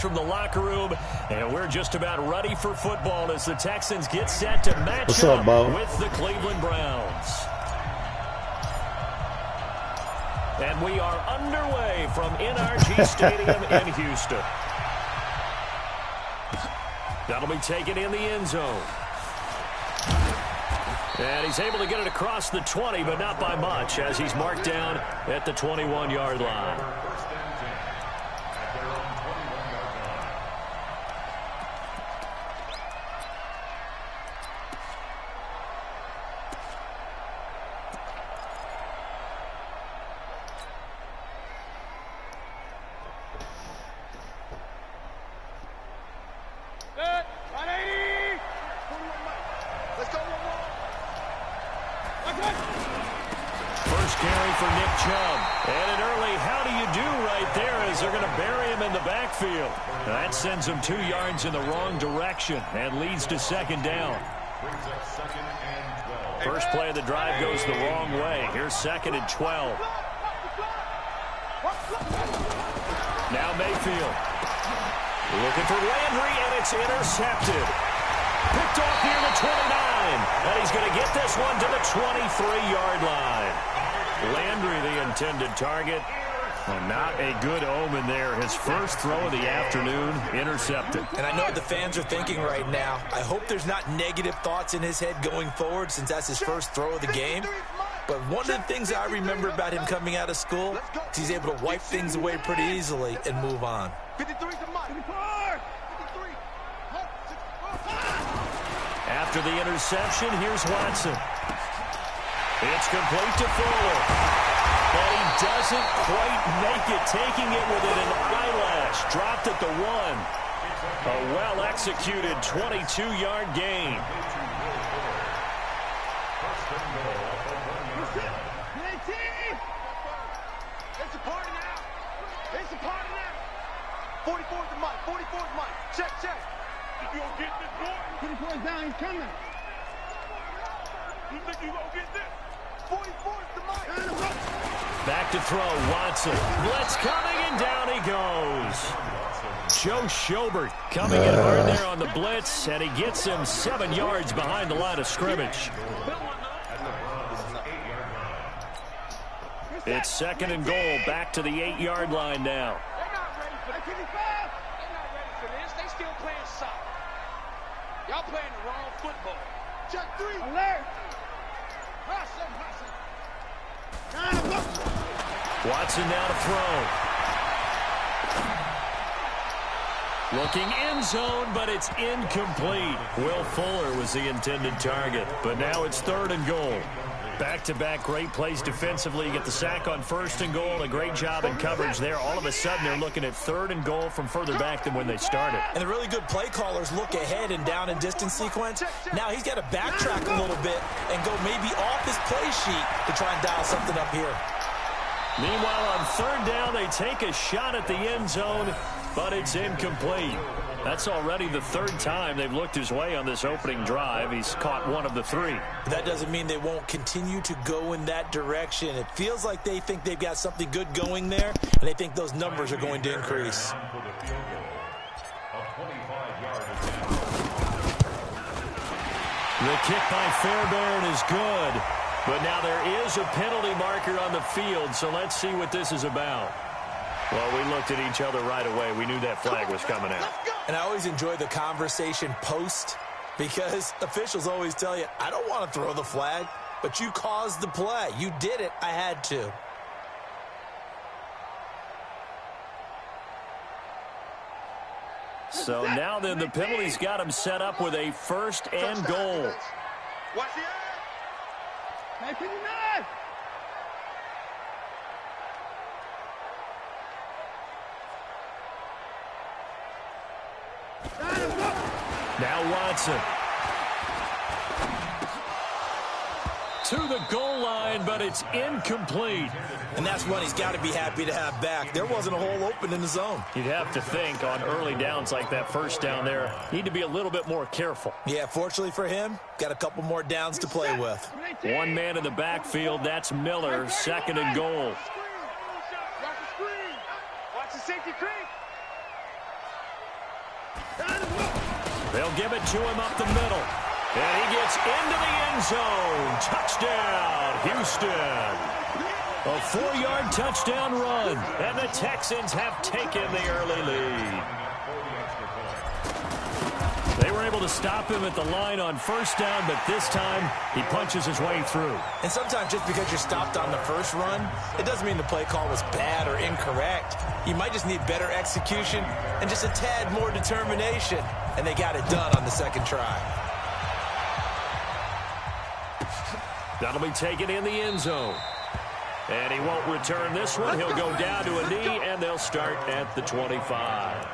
From the locker room, and we're just about ready for football as the Texans get set to match up with the Cleveland Browns. And we are underway from NRG Stadium in Houston. That'll be taken in the end zone. And he's able to get it across the 20, but not by much, as he's marked down at the 21-yard line. First carry for Nick Chubb. And an early how do you do right there as they're going to bury him in the backfield. That sends him 2 yards in the wrong direction and leads to second down. First play of the drive goes the wrong way. Here's second and 12. Now Mayfield. Looking for Landry, and it's intercepted. Picked off near the 29. And he's going to get this one to the 23-yard line. Landry, the intended target. Well, not a good omen there. His first throw of the afternoon, intercepted. And I know what the fans are thinking right now. I hope there's not negative thoughts in his head going forward since that's his first throw of the game. But one of the things I remember about him coming out of school is he's able to wipe things away pretty easily and move on. 53 to Mike. 54. 53. After the interception, here's Watson. It's complete to Fuller. But he doesn't quite make it, taking it within an eyelash. Dropped at the 1. A well-executed 22-yard gain. It's a party now. It's a party now. 44 to Mike. 44 to Mike. Check, check. You gonna get this boy? 24's down. He's coming. You think you gonna get this? 44 to Mike. Back to throw. Watson. Blitz coming, and down he goes. Joe Schobert coming in hard there on the blitz, and he gets him 7 yards behind the line of scrimmage. It's second and goal, back to the 8-yard line now. They're not ready for this. They're not ready for this. They still playing soccer. Y'all playing the wrong football. Check 3. Alert. Watson now to throw. Looking end zone, but it's incomplete. Will Fuller was the intended target, but now it's third and goal. Back-to-back great plays defensively. You get the sack on first and goal, and a great job in coverage there. All of a sudden, they're looking at third and goal from further back than when they started. And the really good play callers look ahead and down and distance sequence. Now he's got to backtrack a little bit and go maybe off his play sheet to try and dial something up here. Meanwhile, on third down, they take a shot at the end zone, but it's incomplete. That's already the third time they've looked his way on this opening drive. He's caught one of the 3. That doesn't mean they won't continue to go in that direction. It feels like they think they've got something good going there, and they think those numbers are going to increase. The kick by Fairbairn is good, but now there is a penalty marker on the field, so let's see what this is about. Well, we looked at each other right away. We knew that flag was coming out. And I always enjoy the conversation post because officials always tell you, I don't want to throw the flag, but you caused the play. You did it. I had to. So now then the penalty's got him set up with a first and goal. Watch the eye. Hey, 59. Now Watson. To the goal line, but it's incomplete. And that's one he's got to be happy to have back. There wasn't a hole open in the zone. You'd have to think on early downs like that first down there, need to be a little bit more careful. Yeah, fortunately for him, got a couple more downs to play with. One man in the backfield, that's Miller, second and goal. Watch the safety creep. They'll give it to him up the middle. And he gets into the end zone. Touchdown, Houston. A 4-yard touchdown run. And the Texans have taken the early lead. They were able to stop him at the line on first down, but this time he punches his way through. And sometimes just because you're stopped on the first run, it doesn't mean the play call was bad or incorrect. You might just need better execution and just a tad more determination. And they got it done on the second try. That'll be taken in the end zone. And he won't return this one. He'll go down to a knee, and they'll start at the 25.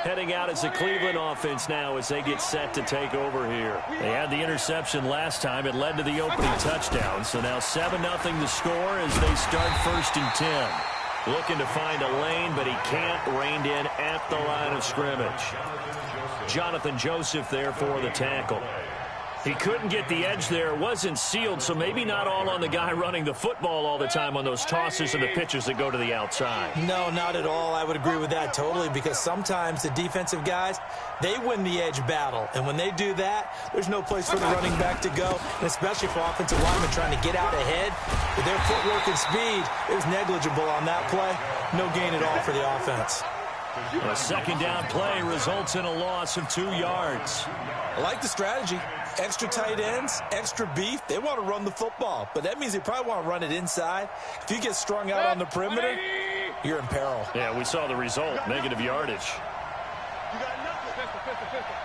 Heading out as the Cleveland offense now as they get set to take over here. They had the interception last time. It led to the opening touchdown. So now 7-0 the score as they start 1st and 10. Looking to find a lane, but he can't. Reined in at the line of scrimmage. Jonathan Joseph there for the tackle. He couldn't get the edge there. It wasn't sealed, so maybe not all on the guy running the football all the time on those tosses and the pitches that go to the outside. No, not at all. I would agree with that totally, because sometimes the defensive guys, they win the edge battle. And when they do that, there's no place for the running back to go, and especially for offensive linemen trying to get out ahead. With their footwork and speed, it was negligible on that play. No gain at all for the offense. A second down play results in a loss of 2 yards. I like the strategy. Extra tight ends, extra beef. They want to run the football, but that means they probably want to run it inside. If you get strung out on the perimeter, you're in peril. Yeah, we saw the result, negative yardage. You got nothing. Pistol.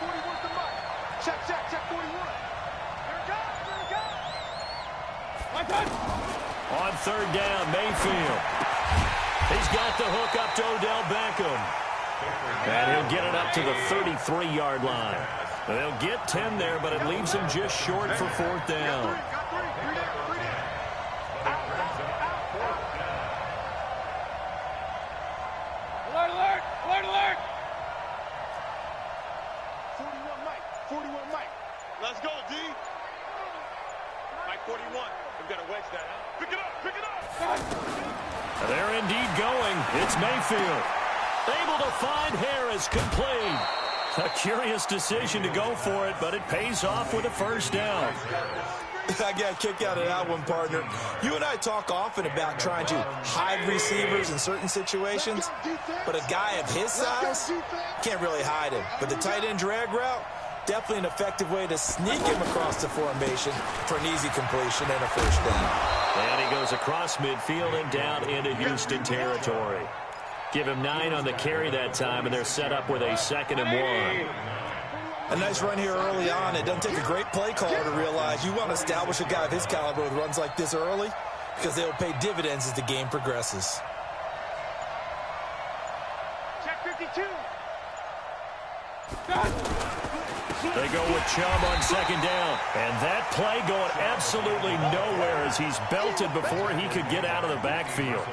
40 worth the mark. Check, 41. There it goes. My turn. On third down, Mayfield. He's got the hook up to Odell Beckham. And he'll get it up to the 33-yard line. They'll get 10 there, but it leaves him just short for 4th down. Alert! 41 Mike. Let's go, D. Mike 41. We've got to wedge that, huh? Pick it up! They're indeed going. It's Mayfield. Able to find Harris, complete. A curious decision to go for it, but it pays off with a first down. I got a kick out of that one, partner. You and I talk often about trying to hide receivers in certain situations, but a guy of his size can't really hide him. But the tight end drag route, definitely an effective way to sneak him across the formation for an easy completion and a first down. And he goes across midfield and down into Houston territory. Give him 9 on the carry that time, and they're set up with a 2nd and 1. A nice run here early on. It doesn't take a great play caller to realize you want to establish a guy of his caliber with runs like this early, because they'll pay dividends as the game progresses. Check 52. They go with Chubb on 2nd down. And that play going absolutely nowhere as he's belted before he could get out of the backfield.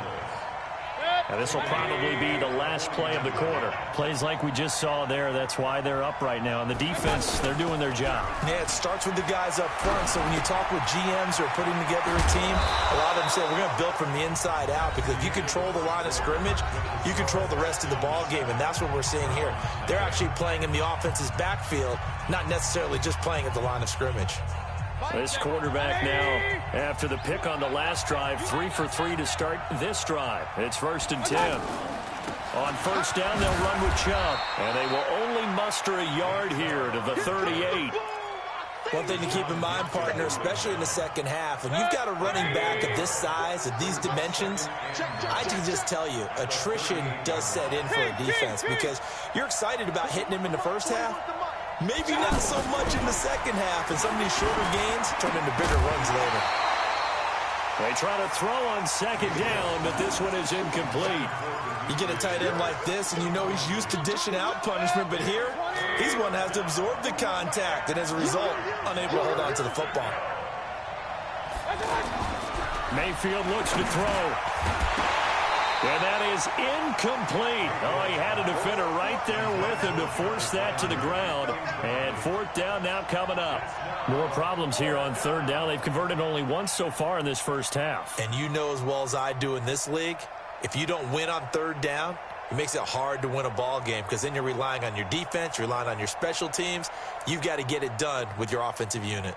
And this will probably be the last play of the quarter. Plays like we just saw there. That's why they're up right now. And the defense, they're doing their job. Yeah, it starts with the guys up front. So when you talk with GMs who are putting together a team, a lot of them say, we're going to build from the inside out. Because if you control the line of scrimmage, you control the rest of the ball game. And that's what we're seeing here. They're actually playing in the offense's backfield, not necessarily just playing at the line of scrimmage. This quarterback now, after the pick on the last drive, 3 for 3 to start this drive. It's 1st and 10. On first down, they'll run with Chubb. And they will only muster a yard here to the 38. One thing to keep in mind, partner, especially in the second half, when you've got a running back of this size, of these dimensions, I can just tell you, attrition does set in for a defense because you're excited about hitting him in the first half. Maybe not so much in the second half, and some of these shorter gains turn into bigger runs later. They try to throw on 2nd down, but this one is incomplete. You get a tight end like this, and you know he's used to dishing out punishment, but here, he's one that has to absorb the contact, and as a result, unable to hold on to the football. Mayfield looks to throw. And that is incomplete. Oh, he had a defender right there with him to force that to the ground. And fourth down now coming up. More problems here on third down. They've converted only once so far in this first half. And you know as well as I do in this league, if you don't win on third down, it makes it hard to win a ball game because then you're relying on your defense, you're relying on your special teams. You've got to get it done with your offensive unit.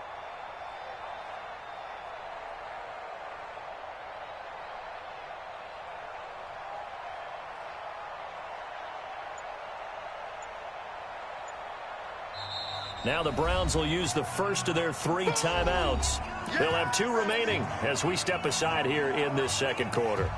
Now the Browns will use the first of their 3 timeouts. They'll have 2 remaining as we step aside here in this second quarter.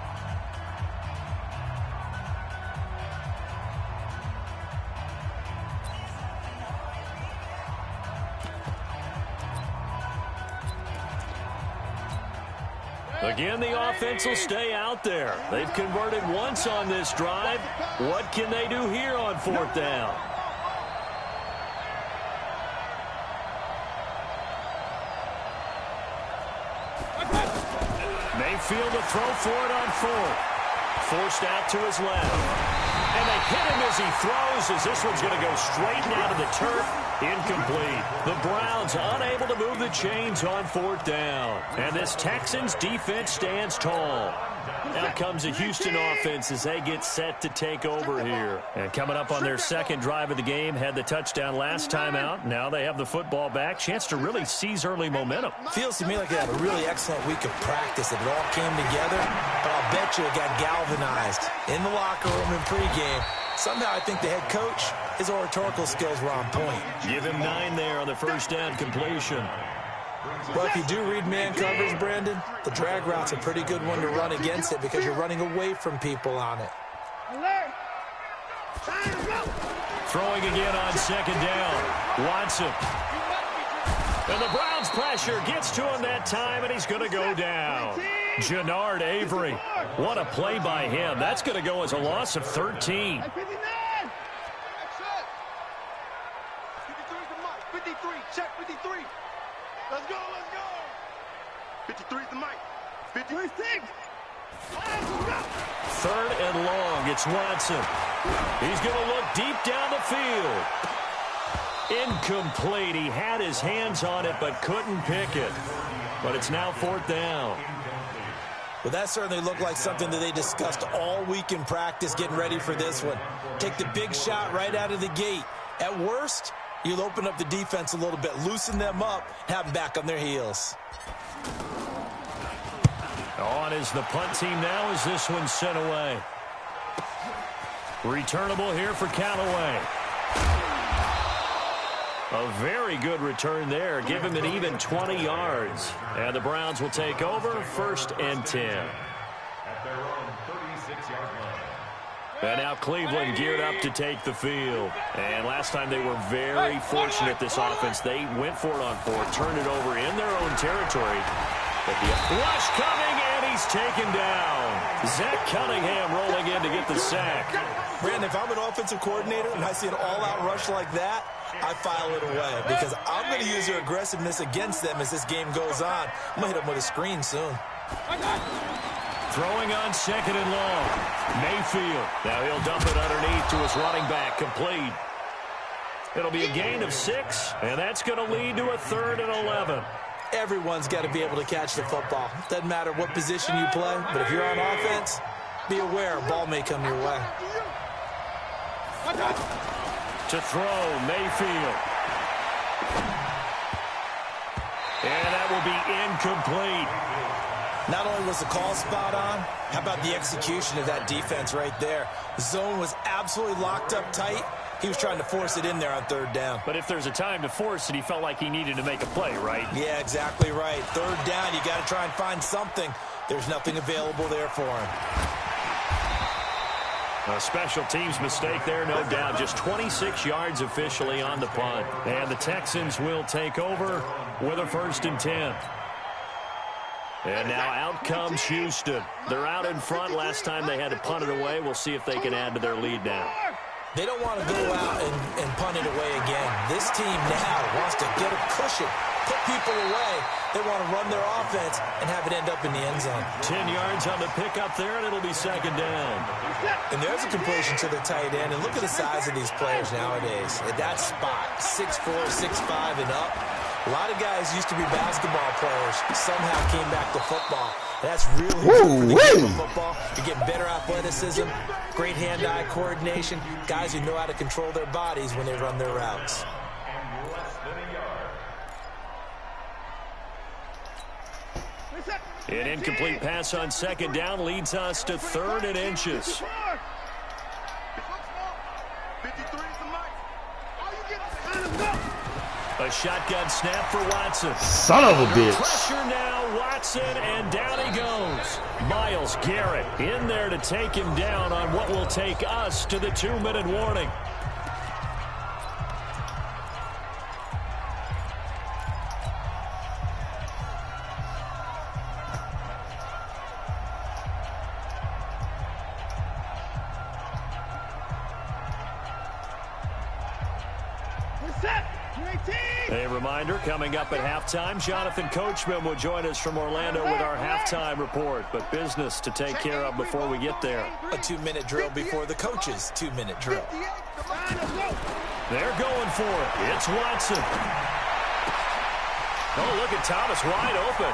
Again, the offense will stay out there. They've converted once on this drive. What can they do here on fourth down? Mayfield to throw for it on fourth. Forced out to his left. And they hit him as he throws, as this one's going to go straight down to the turf. Incomplete. The Browns unable to move the chains on fourth down. And this Texans defense stands tall. Now comes the Houston offense as they get set to take over here. And coming up on their second drive of the game, had the touchdown last time out. Now they have the football back. Chance to really seize early momentum. Feels to me like they had a really excellent week of practice. It all came together, but I'll bet you it got galvanized in the locker room in pregame. Somehow I think the head coach, his oratorical skills were on point. Give him 9 there on the first down completion. Well, if you do read man coverage, Brandon, the drag route's a pretty good one to run against it because you're running away from people on it. Throwing again on second down. Watson. And the Browns pressure gets to him that time, and he's going to go down. Jannard Avery. What a play by him. That's going to go as a loss of 13. 53, check 53. Let's go, let's go. 53 is the mic. 56. Third and long. It's Watson. He's going to look deep down the field. Incomplete. He had his hands on it but couldn't pick it. But it's now fourth down. Well, that certainly looked like something that they discussed all week in practice getting ready for this one. Take the big shot right out of the gate. At worst, you'll open up the defense a little bit, loosen them up, have them back on their heels. On is the punt team now as this one's sent away. Returnable here for Callaway. A very good return there. Give him an even 20 yards. And the Browns will take over, 1st and 10. And now Cleveland geared up to take the field. And last time they were very fortunate, this offense. They went for it on fourth, turned it over in their own territory. But the rush coming, and he's taken down. Zach Cunningham rolling in to get the sack. Brandon, if I'm an offensive coordinator and I see an all-out rush like that, I file it away because I'm going to use their aggressiveness against them as this game goes on. I'm going to hit them with a screen soon. Throwing on second and long. Mayfield. Now he'll dump it underneath to his running back. Complete. It'll be a gain of 6, and that's going to lead to a 3rd and 11. Everyone's got to be able to catch the football. Doesn't matter what position you play, but if you're on offense, be aware a ball may come your way. To throw, Mayfield. And that will be incomplete. Not only was the call spot on, how about the execution of that defense right there? The zone was absolutely locked up tight. He was trying to force it in there on 3rd down. But if there's a time to force it, he felt like he needed to make a play, right? Yeah, exactly right. 3rd down, you got to try and find something. There's nothing available there for him. A special teams mistake there, no doubt. Just 26 yards officially on the punt. And the Texans will take over with a 1st and 10. And now out comes Houston. They're out in front. Last time they had to punt it away. We'll see if they can add to their lead now. They don't want to go out and punt it away again. This team now wants to get a cushion, put people away. They want to run their offense and have it end up in the end zone. 10 yards on the pickup there, and it'll be second down. And there's a completion to the tight end. And look at the size of these players nowadays. At that spot, 6'4", 6'5", and up. A lot of guys used to be basketball players, somehow came back to football. That's really good for the game of football. You get better athleticism, great hand-eye coordination, guys who know how to control their bodies when they run their routes. An incomplete pass on second down leads us to 3rd and inches. A shotgun snap for Watson. Son of a bitch. Pressure now, Watson, and down he goes. Myles Garrett in there to take him down on what will take us to the 2-minute warning. A reminder, coming up at halftime, Jonathan Coachman will join us from Orlando with our halftime report, but business to take care of before we get there. A 2-minute drill before the coach's 2-minute drill. They're going for it. It's Watson. Oh, look at Thomas wide open.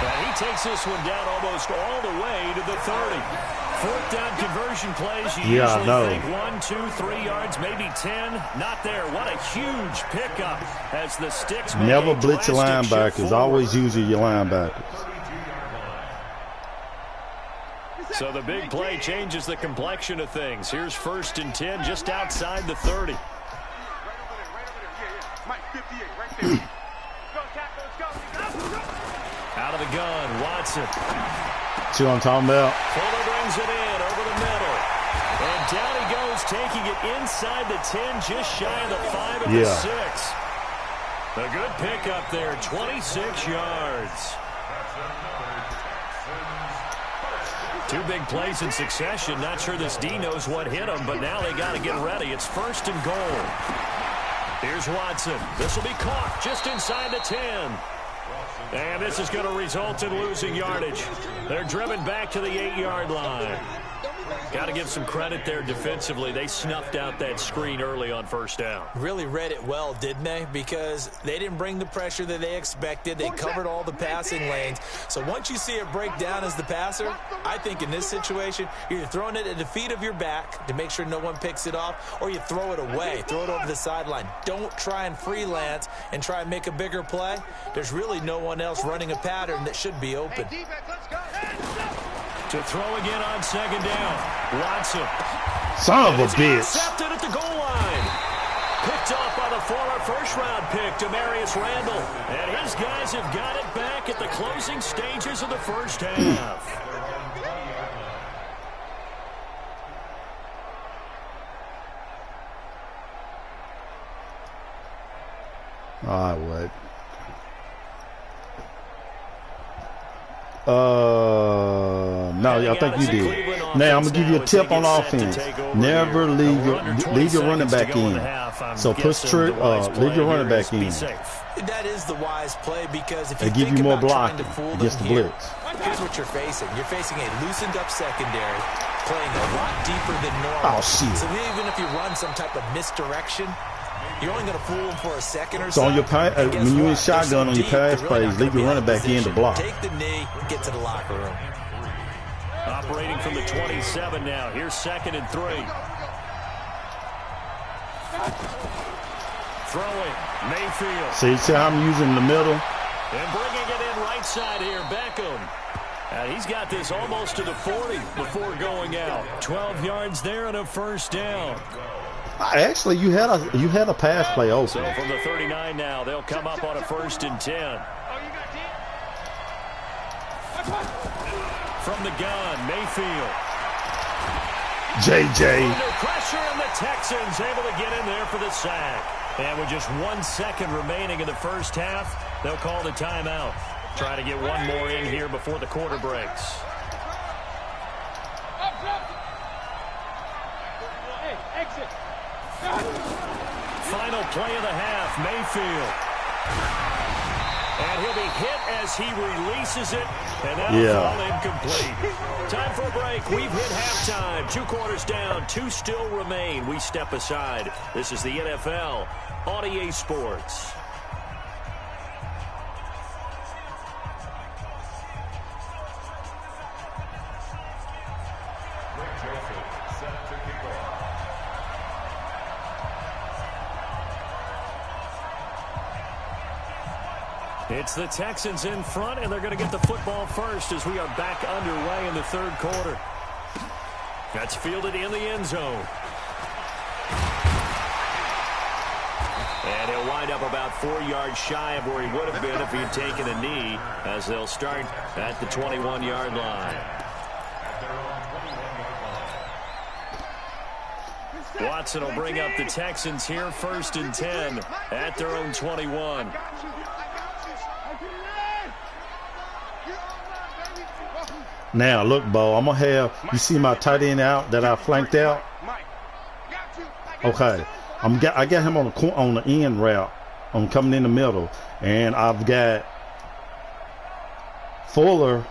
And he takes this one down almost all the way to the 30. 4th down conversion plays. You usually think 1, 2, 3 yards, maybe 10. Not there. What a huge pickup as the sticks. Never blitz your linebackers. Always use your linebackers. So the big play changes the complexion of things. Here's 1st and 10 just outside the 30. Out of the gun, Watson. See what I'm talking about? Fuller brings it in over the middle. And down he goes, taking it inside the 10, just shy of the 5 of the 6. A good pickup there, 26 yards. 2 big plays in succession. Not sure this D knows what hit him, but now they got to get ready. It's 1st and goal. Here's Watson. This will be caught just inside the 10. And this is going to result in losing yardage. They're driven back to the 8-yard line. Got to give some credit there defensively. They snuffed out that screen early on 1st down. Really read it well, didn't they? Because they didn't bring the pressure that they expected. They covered all the passing lanes. So once you see it break down as the passer, I think in this situation, you're throwing it at the feet of your back to make sure no one picks it off, or you throw it away, throw it over the sideline. Don't try and freelance and try and make a bigger play. There's really no one else running a pattern that should be open. To throw again on 2nd down. Watson. Son of a bitch. Intercepted at the goal line. Picked off by the former 1st-round pick, Demarius Randall. And his guys have got it back at the closing stages of the 1st half. I would. No, I think you did. Now I'm gonna give you a tip on offense. Never leave your running back in. So leave your running back in. That is the wise play, because if you give think you more about trying blocking to fool against them the here, blitz. here's what you're facing. You're facing a loosened up secondary, playing a lot deeper than normal. Oh, shit. So even if you run some type of misdirection, you're only going to fool them for a second or so. So on your when you in shotgun on your pass plays, leave your running back in to block. Take the knee, get to the locker room. Operating from the 27 now. Here's 2nd and 3. Throwing, Mayfield. See how I'm using the middle? And bringing it in right side here, Beckham. And he's got this almost to the 40 before going out. 12 yards there and a 1st down. Actually, you had a pass play open. So from the 39 now, they'll come up on a 1st and 10. From the gun, Mayfield. JJ. Under pressure, and the Texans able to get in there for the sack. And with just 1 second remaining in the 1st half, they'll call the timeout. Try to get one more in here before the quarter breaks. final play of the half. Mayfield. And he'll be hit as he releases it. And that'll fall incomplete. Time for a break. We've hit halftime. 2 quarters down. 2 still remain. We step aside. This is the NFL on EA Sports. It's the Texans in front, and they're going to get the football first as we are back underway in the 3rd quarter. That's fielded in the end zone. And he'll wind up about 4 yards shy of where he would have been if he had taken a knee, as they'll start at the 21-yard line. Watson will bring up the Texans here, 1st and 10 at their own 21. Now, look, Bo, I'm going to have, you see my tight end out that I flanked out? Okay. I got him on the end route. I'm coming in the middle. And I've got Fuller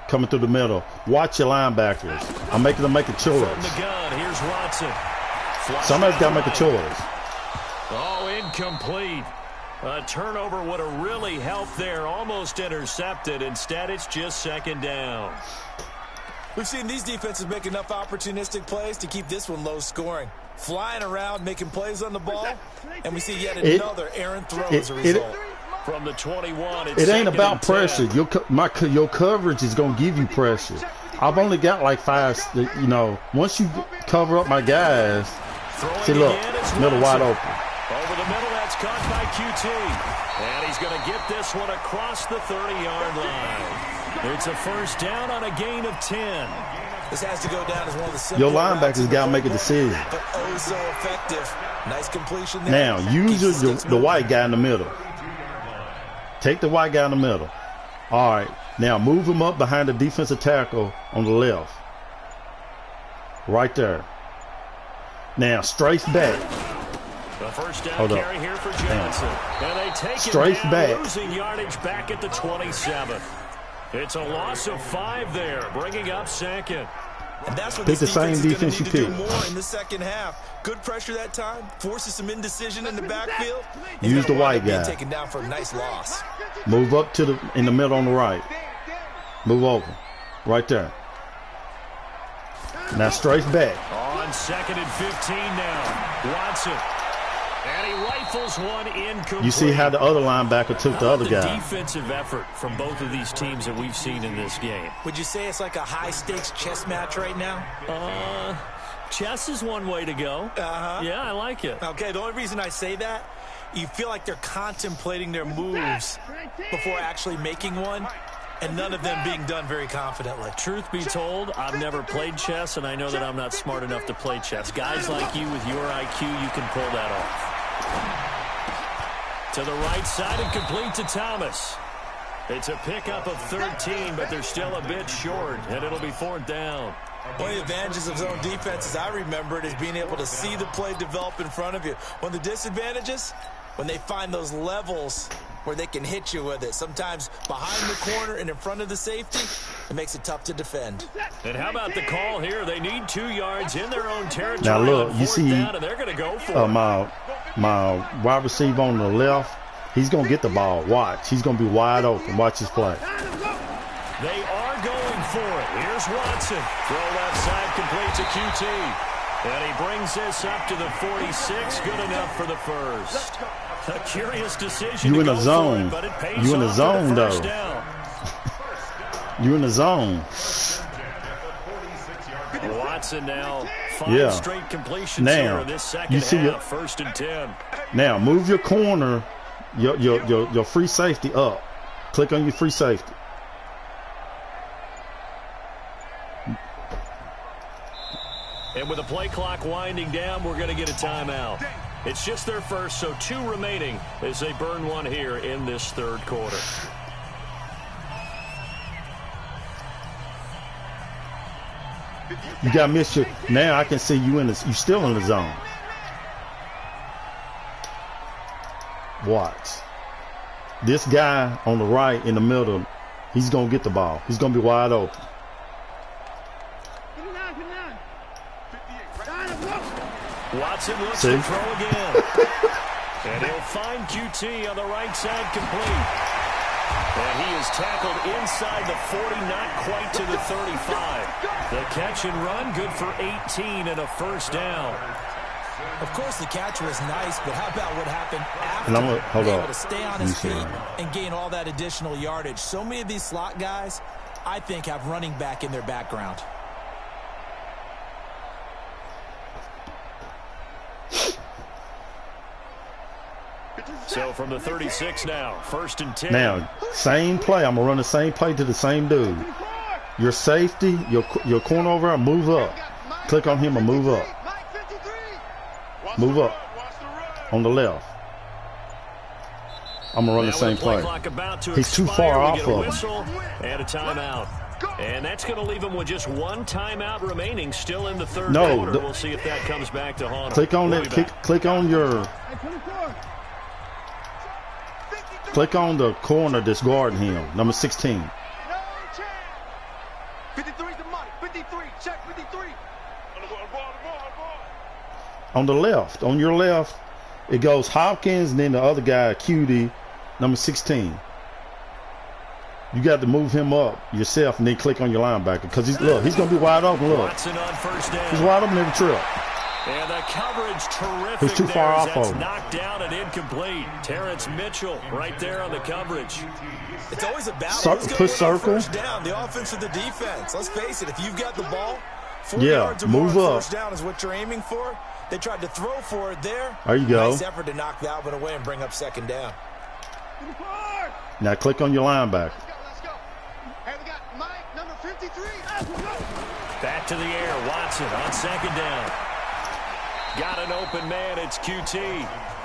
coming through the middle. Watch your linebackers. I'm making them make a choice. From the gun, here's Watson. Somebody's got to make a choice. Oh, incomplete. A turnover would have really helped there. Almost intercepted. Instead, it's just 2nd down. We've seen these defenses make enough opportunistic plays to keep this one low scoring. Flying around, making plays on the ball, and we see yet another errant throw as a result. From the 21, it ain't about pressure. Your coverage is going to give you pressure. I've only got like 5, once you cover up my guys, see, look, middle wide open. Over the middle, that's caught by QT. And he's going to get this one across the 30-yard line. It's a 1st down on a gain of 10. This has to go down as one of the simple. Your linebackers got to make a decision. But oh, so effective. Nice completion there. Now, use the white guy in the middle. Take the white guy in the middle. All right. Now, move him up behind the defensive tackle on the left. Right there. Now, strafe back. The 1st down carry here for Johnson. And they take strafe it down, back. Losing yardage back at the 27. It's a loss of 5 there, bringing up 2nd. And that's what pick the same defense you picked. More in the 2nd half. Good pressure that time. Forces some indecision in the backfield. Use the white guy. Taken down for a nice loss. Move up to in the middle on the right. Move over. Right there. Now strafe back. On 2nd and 15 now. Watson. And he rifles one incomplete. You see how the other linebacker took the other guy. Defensive effort from both of these teams that we've seen in this game. Would you say it's like a high-stakes chess match right now? Chess is one way to go. Yeah, I like it. Okay, the only reason I say that, you feel like they're contemplating their moves before actually making one, and none of them being done very confidently. Truth be told, I've never played chess, and I know that I'm not smart enough to play chess. Guys like you with your IQ, you can pull that off. To the right side and complete to Thomas. It's a pickup of 13, but they're still a bit short, and it'll be 4th down. One of the advantages of zone defense, as I remember it, is being able to see the play develop in front of you. One of the disadvantages, when they find those levels where they can hit you with it. Sometimes behind the corner and in front of the safety, it makes it tough to defend. And how about the call here? They need 2 yards in their own territory. Now look, you see down, and they're going to go for my wide receiver on the left, he's going to get the ball. Watch. He's going to be wide open. Watch his play. They are going for it. Here's Watson. Throw left side complete to QT. And he brings this up to the 46. Good enough for the 1st. A curious decision. You in a zone. It, but it pays you in a zone, though. You in the zone. Watson now 5 straight completions now, in this 2nd half. 1st and 10. Now move your corner, your free safety up. Click on your free safety. And with the play clock winding down, we're going to get a timeout. It's just their first, so 2 remaining as they burn one here in this 3rd quarter. You got to miss your. Now I can see you you still in the zone. Watch. This guy on the right in the middle, he's going to get the ball. He's going to be wide open. Watson looks to throw again. And he'll find QT on the right side complete. And he is tackled inside the 40, not quite to the 35. The catch and run, good for 18 and a first down. Of course, the catch was nice, but how about what happened after? Hold being on. able to stay on his feet and gain all that additional yardage. So many of these slot guys, I think, have running back in their background. So from the 36 now, 1st and 10. Now, same play. I'm going to run the same play to the same dude. Your safety, your corner over, move up. Click on him and move up. Move up on the left. I'm going to run the same play. He's too far off of him. And a timeout. And that's going to leave him with just one timeout remaining, still in the third No, quarter. We'll see if that comes back to haunt him. Click on that. Click on your. Click on the corner that's guarding him, number 16. 53 is the money. 53. Check 53. On the left, on your left, it goes Hopkins, and then the other guy, QD, number 16. You got to move him up yourself, and then click on your linebacker because he's going to be wide open. Look, Watson on first down. he's wide open every trip. And the coverage terrific. He's too far off That's of him. knocked down and incomplete. Terrence Mitchell right there on the coverage. It's always a battle. Push circle. First down, the offense or the defense. Let's face it, if you've got the ball, 4 Yeah, yards or more move on up. first down is what you're aiming for. They tried to throw for it there. There you go. Nice effort to knock that one away and bring up second down. Now click on your linebacker. Let's go. Hey, we got Mike, number 53. Back to the air. Watson on second down. Got an open man. It's QT.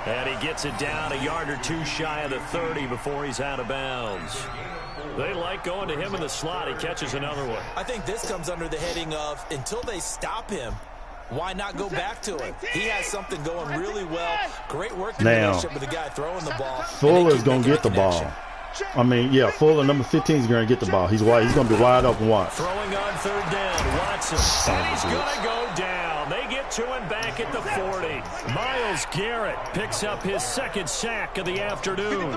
And he gets it down a yard or two shy of the 30 before he's out of bounds. They like going to him in the slot. He catches another one. I think this comes under the heading of until they stop him, why not go back to him? He has something going really well. Great working relationship with the guy throwing the ball. Fuller's going to get the ball. Fuller, number 15, is going to get the ball. He's going to be wide open. Watch. Throwing on third down, Watson. And he's going to go down. They get to him back at the 40. Myles Garrett picks up his second sack of the afternoon.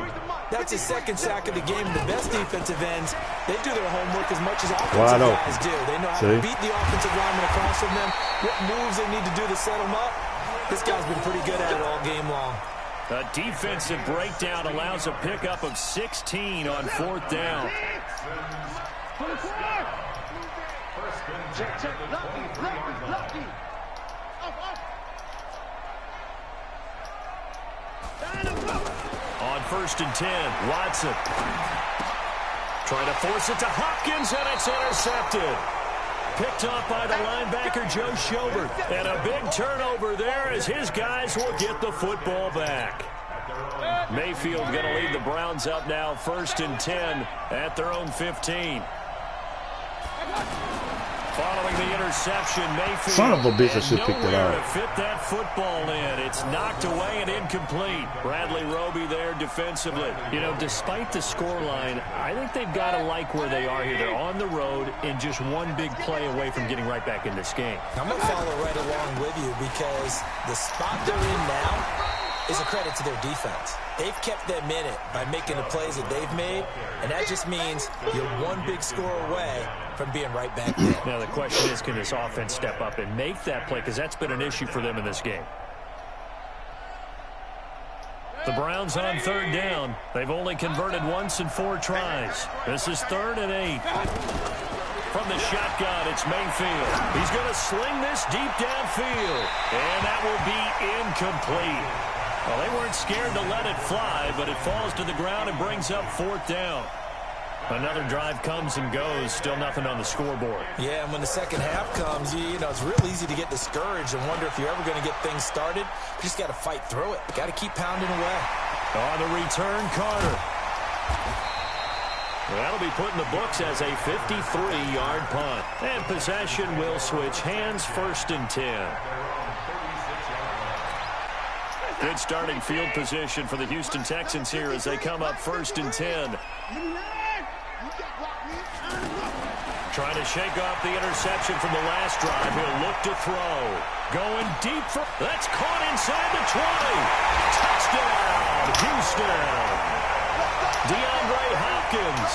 That's his second sack of the game. The best defensive ends, they do their homework as much as Wide offensive open. guys do. They know how to beat the offensive lineman across from them, what moves they need to do to set them up. This guy's been pretty good at it all game long. A defensive breakdown allows a pickup of 16 on fourth down. Check. Lucky. On 1st and 10, Watson. Trying to force it to Hopkins, and it's intercepted. Picked up by the linebacker, Joe Schobert. And a big turnover there as his guys will get the football back. Mayfield going to lead the Browns up now, 1st and 10 at their own 15. Following the interception, Mayfield. Son of a bitch, I should pick that nowhere up. to fit that football in. It's knocked away and incomplete. Bradley Roby there defensively. You know, despite the scoreline, I think they've got to like where they are here. They're on the road and just one big play away from getting right back in this game. I'm going to follow right along with you because the spot they're in now is a credit to their defense. They've kept them in it by making the plays that they've made, and that just means you're one big score away from being right back there. Now the question is, can this offense step up and make that play? Because that's been an issue for them in this game. The Browns on third down. They've only converted once in 4 tries. This is 3rd and 8. From the shotgun, it's Mayfield. He's going to sling this deep downfield. And that will be incomplete. Well, they weren't scared to let it fly, but it falls to the ground and brings up 4th down. Another drive comes and goes. Still nothing on the scoreboard. Yeah, and when the second half comes, you know, it's real easy to get discouraged and wonder if you're ever going to get things started. You just got to fight through it. Got to keep pounding away. On the return, Carter. That'll be put in the books as a 53-yard punt. And possession will switch hands, 1st and 10. Good starting field position for the Houston Texans here as they come up 1st and 10. Trying to shake off the interception from the last drive. He'll look to throw. Going deep for... That's caught inside the 20. Touchdown, Houston. DeAndre Hopkins,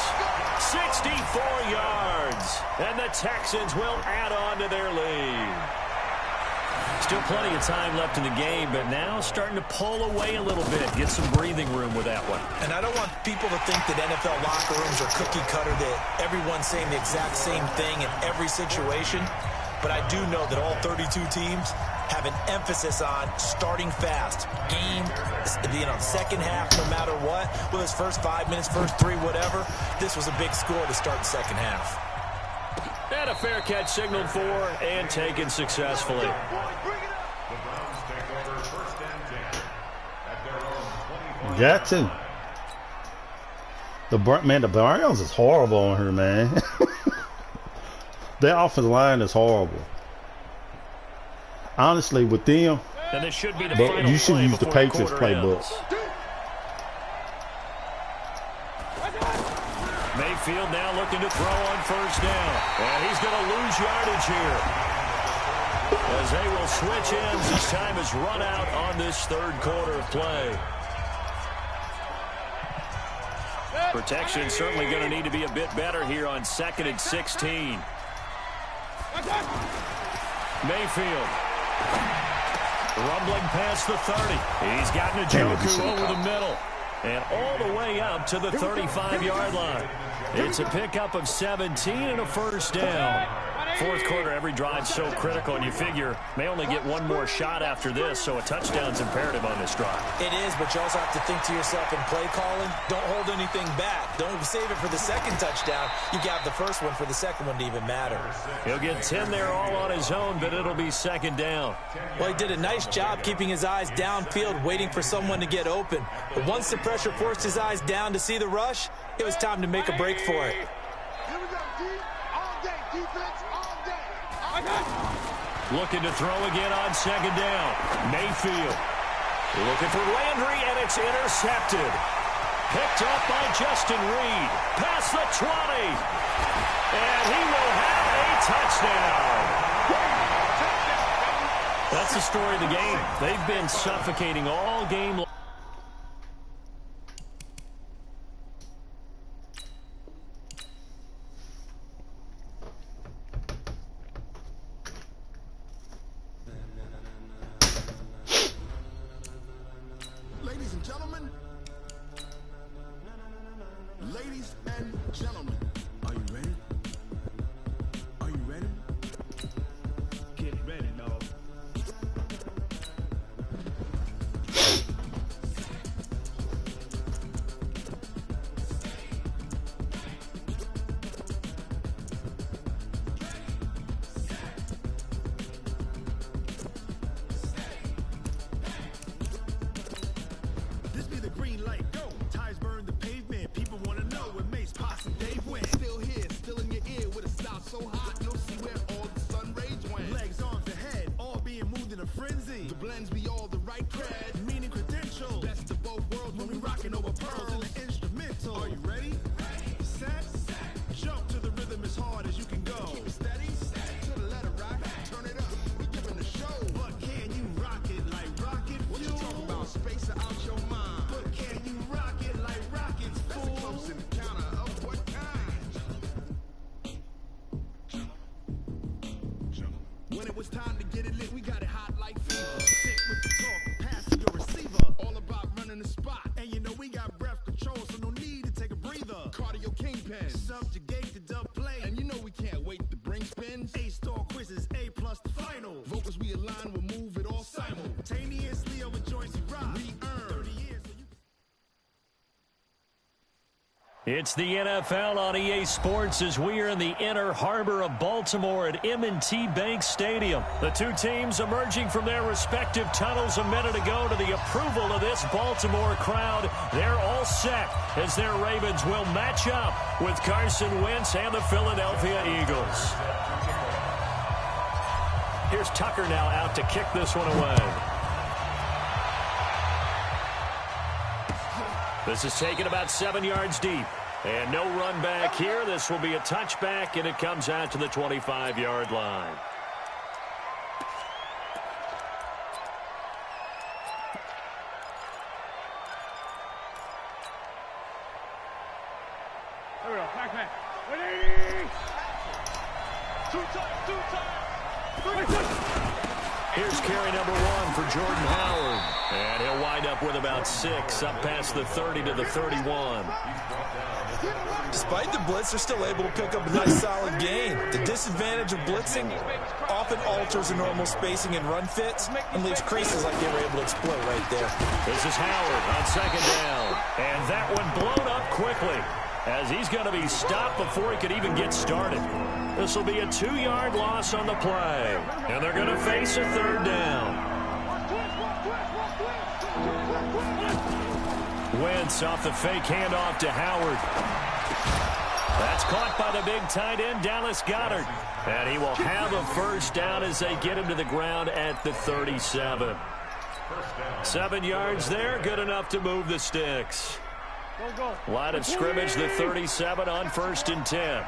64 yards. And the Texans will add on to their lead. Still plenty of time left in the game, but now starting to pull away a little bit. Get some breathing room with that one. And I don't want people to think that NFL locker rooms are cookie cutter, that everyone's saying the exact same thing in every situation. But I do know that all 32 teams have an emphasis on starting fast. Game, second half, no matter what. Whether it's first 5 minutes, first 3, whatever. This was a big score to start the second half. And a fair catch signaled for and taken successfully. Got to. The Browns is horrible on her, man. Their offensive line is horrible. Honestly, with them, and this should be the but you should use the Patriots playbook. Mayfield now looking to throw on 1st down. And he's going to lose yardage here, as they will switch ends. This time has run out on this 3rd quarter of play. Protection certainly going to need to be a bit better here on 2nd and 16. Mayfield. Rumbling past the 30. He's gotten Njoku over the middle. And all the way up to the 35-yard line. It's a pickup of 17 and a 1st down. 4th quarter, every drive so critical, and you figure may only get one more shot after this, so a touchdown's imperative on this drive. It is, but you also have to think to yourself in play calling, don't hold anything back. Don't save it for the 2nd touchdown. You got the 1st one for the 2nd one to even matter. He'll get 10 there all on his own, but it'll be 2nd down. Well, he did a nice job keeping his eyes downfield, waiting for someone to get open. But once the pressure forced his eyes down to see the rush, it was time to make a break for it. Here we go, D. All day, defense, all day. Looking to throw again on 2nd down. Mayfield looking for Landry, and it's intercepted. Picked up by Justin Reed. Past the 20. And he will have a touchdown. That's the story of the game. They've been suffocating all game long. Ladies and gentlemen, are you ready? Are you ready? Get ready, dog. This be the green light, go. Tires burn the pavement. People want to know what makes Posse Dave win. Still here, still in your ear with a style so hot, you'll see where all the sun rays went. Legs, arms, and head, all being moved in a frenzy. The blends be all the right cred, meaning credentials. Best of both worlds when we rocking over pearls and the instrumental. Are you ready? Set, jump to the rhythm as hard as you can go. Keep it steady, to the letter rock, turn it up. We giving the show. But can you rock it like rocket fuel? What you talking about? Space out your mind. But can you rock it like rockets, fool? That's a close encounter of what kind? When it was time to get it lit, we got it hot like fever. Sick with the talk, pass to your receiver. All about running the spot. And you know we got breath control, so no need to take a breather. Cardio kingpin, subjugate the dub play. And you know we can't wait to bring spins. A-star quizzes, A+ the final. Vocals we align, we'll move it all simultaneously over joints we rock. We earn 30 years. It's the NFL on EA Sports as we are in the inner harbor of Baltimore at M&T Bank Stadium. The two teams emerging from their respective tunnels a minute ago to the approval of this Baltimore crowd. They're all set as their Ravens will match up with Carson Wentz and the Philadelphia Eagles. Here's Tucker now out to kick this one away. This is taken about 7 yards deep. And no run back here. This will be a touchback, and it comes out to the 25-yard line. There we go. Back. Here's carry number 1 for Jordan Howard. And he'll wind up with about 6, up past the 30 to the 31. Despite the blitz, they're still able to pick up a nice solid gain. The disadvantage of blitzing often alters the normal spacing and run fits and leaves creases like they were able to exploit right there. This is Howard on 2nd down. And that one blown up quickly as he's going to be stopped before he could even get started. This will be a 2-yard loss on the play. And they're going to face a 3rd down. Wentz off the fake handoff to Howard. That's caught by the big tight end, Dallas Goedert. And he will have a 1st down as they get him to the ground at the 37. 7 yards there, good enough to move the sticks. Line of scrimmage, the 37 on 1st and 10.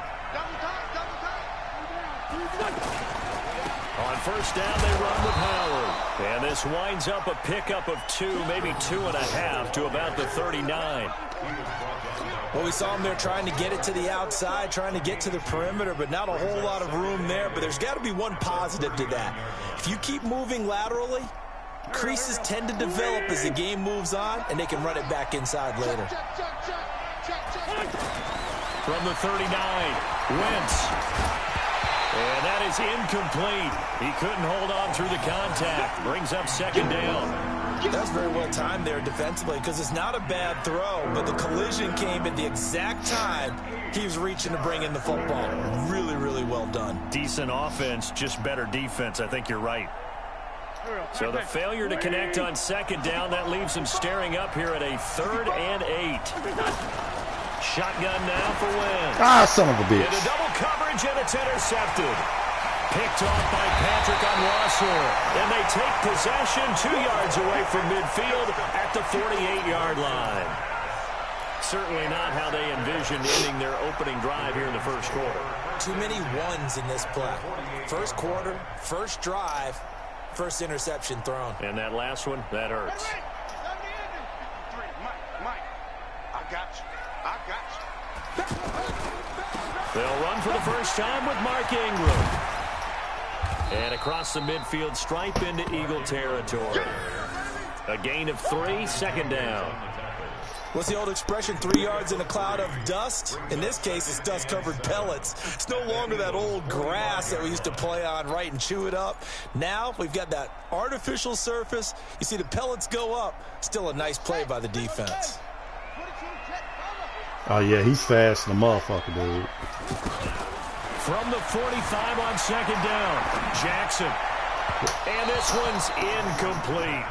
On 1st down, they run with Howard. And this winds up a pickup of 2, maybe 2.5 to about the 39. Well, we saw him there trying to get it to the outside, trying to get to the perimeter, but not a whole lot of room there. But there's got to be one positive to that. If you keep moving laterally, creases tend to develop as the game moves on, and they can run it back inside later. From the 39, Wentz. And that is incomplete. He couldn't hold on through the contact. Brings up 2nd down. That's very well timed there defensively because it's not a bad throw, but the collision came at the exact time he was reaching to bring in the football. Really, really well done. Decent offense, just better defense. I think you're right. So the failure to connect on 2nd down, that leaves him staring up here at a 3rd and 8. Shotgun now for Wentz. Ah, son of a bitch. Into double coverage, and it's intercepted. Picked off by Patrick on Russell. And they take possession 2 yards away from midfield at the 48-yard line. Certainly not how they envisioned ending their opening drive here in the 1st quarter. Too many ones in this play. 1st quarter, 1st drive, 1st interception thrown. And that last one, that hurts. Mike, I got you. They'll run for the 1st time with Mark Ingram. And across the midfield stripe into Eagle territory. A gain of 3, 2nd down. What's the old expression, 3 yards in a cloud of dust? In this case, it's dust-covered pellets. It's no longer that old grass that we used to play on, right, and chew it up. Now we've got that artificial surface. You see the pellets go up. Still a nice play by the defense. Oh, yeah, he's fast in the motherfucker, dude. From the 45 on 2nd down, Jackson. And this one's incomplete.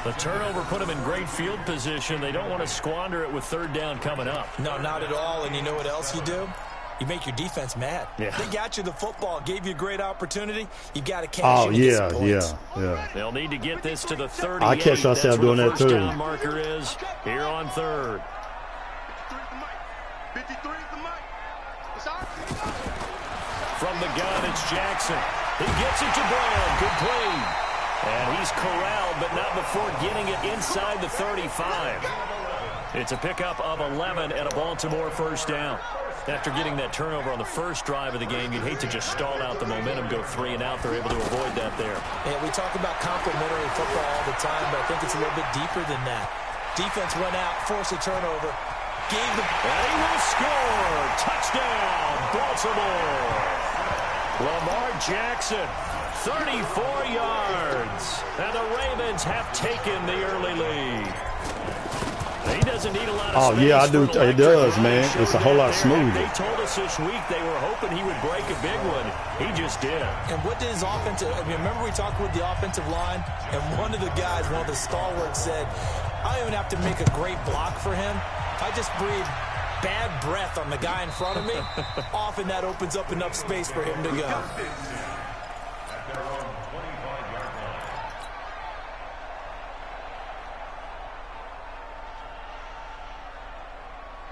The turnover put him in great field position. They don't want to squander it with 3rd down coming up. No, not at all. And you know what else you do? You make your defense mad. Yeah. They got you the football, gave you a great opportunity. You got to cash in and get some points. Yeah. They'll need to get this to the 38. I catch myself doing that too. That's where the 1st down marker is here on 3rd. 53 is the mic. From the gun, it's Jackson. He gets it to Brown. Good play. And he's corralled, but not before getting it inside the 35. It's a pickup of 11 and a Baltimore 1st down. After getting that turnover on the 1st drive of the game, you'd hate to just stall out the momentum, go 3 and out. They're able to avoid that there. Yeah, we talk about complementary football all the time, but I think it's a little bit deeper than that. Defense went out, forced a turnover, gave the... And he will score! Touchdown, Baltimore! Lamar Jackson, 34 yards. And the Ravens have taken the early lead. He doesn't need a lot of space. Oh, yeah, I do. It does, man. It's a whole lot smoother. They told us this week they were hoping he would break a big one. He just did. And what did his offensive... I mean, remember we talked with the offensive line? And one of the guys, one of the stalwarts said, I don't even have to make a great block for him. If I just breathe bad breath on the guy in front of me, often that opens up enough space for him to go.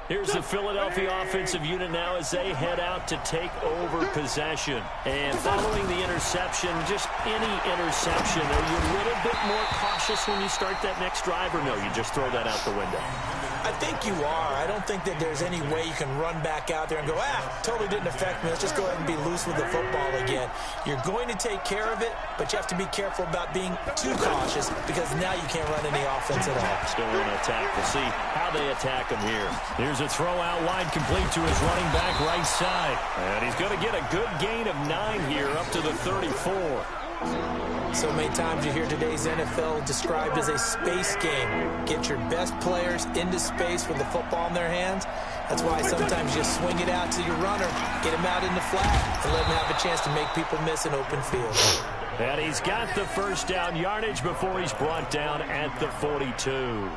Here's the Philadelphia offensive unit now as they head out to take over possession. And following the interception, just any interception, are you a little bit more cautious when you start that next drive, or no, you just throw that out the window? I think you are. I don't think that there's any way you can run back out there and go, totally didn't affect me. Let's just go ahead and be loose with the football again. You're going to take care of it, but you have to be careful about being too cautious because now you can't run any offense at all. Still want to attack. We'll see how they attack him here. Here's a throw out wide, complete to his running back right side. And he's going to get a good gain of 9 here up to the 34. So many times you hear today's NFL described as a space game. Get your best players into space with the football in their hands. That's why sometimes you swing it out to your runner, get him out in the flat, and let him have a chance to make people miss an open field. And he's got the first down yardage before he's brought down at the 42.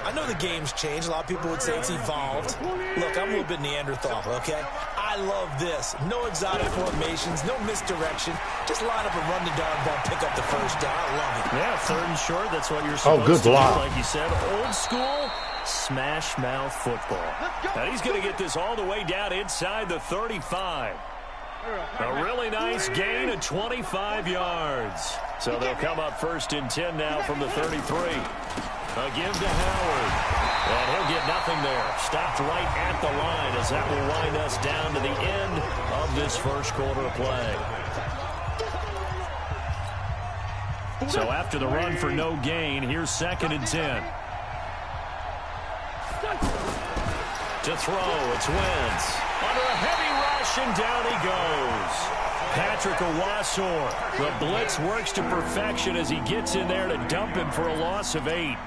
I know the game's changed. A lot of people would say it's evolved. Look, I'm a little bit Neanderthal, okay? I love this. No exotic formations, no misdirection. Just line up and run the darn ball, pick up the first down. I love it. Yeah, 3rd and short. That's what you're supposed to do. Like you said, old school smash mouth football. Now he's going to get this all the way down inside the 35. A really nice gain of 25 yards. So they'll come up 1st and 10 now from the 33. A give to Howard. And he'll get nothing there. Stopped right at the line as that will wind us down to the end of this first quarter of play. So after the run for no gain, here's 2nd and 10. To throw, it's Wentz. Under a heavy rush, and down he goes. Patrick Owasor. The blitz works to perfection as he gets in there to dump him for a loss of 8.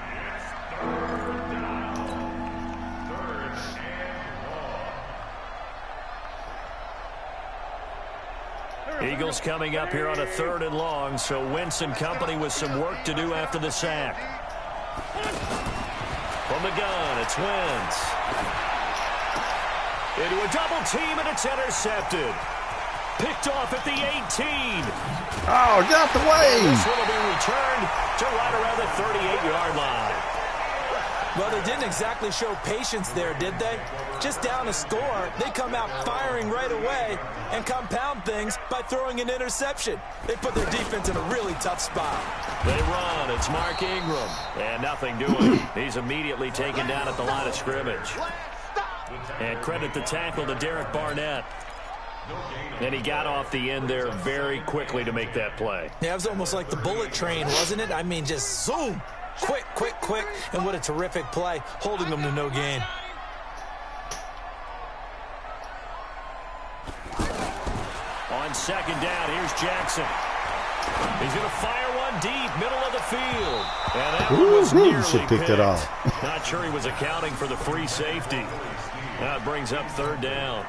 Eagles coming up here on a 3rd and long, so Wentz and company with some work to do after the sack. From the gun, it's Wentz. Into a double team, and it's intercepted. Picked off at the 18. Oh, get out the way. This one will be returned to right around the 38-yard line. Well, they didn't exactly show patience there, did they? Just down a score, they come out firing right away and compound things by throwing an interception. They put their defense in a really tough spot. They run. It's Mark Ingram. And nothing doing. He's immediately taken down at the line of scrimmage. And credit the tackle to Derek Barnett. And he got off the end there very quickly to make that play. Yeah, it was almost like the bullet train, wasn't it? I mean, just zoom. Quick, quick, quick. And what a terrific play, holding them to no gain. On 2nd down, here's Jackson. He's going to fire one deep, middle of the field. And that one was nearly picked. It off. Not sure he was accounting for the free safety. Now it brings up 3rd down.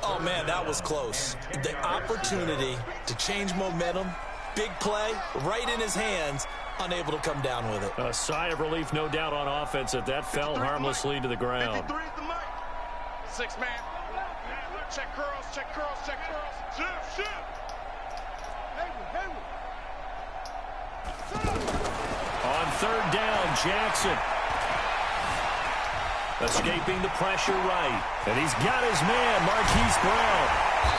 Oh, man, that was close. The opportunity to change momentum, big play, right in his hands, unable to come down with it. A sigh of relief, no doubt, on offense that fell harmlessly to the ground. 6 man. Check curls, check curls, check curls. Shoot, shoot. On 3rd down, Jackson. Escaping the pressure right. And he's got his man, Marquise Brown.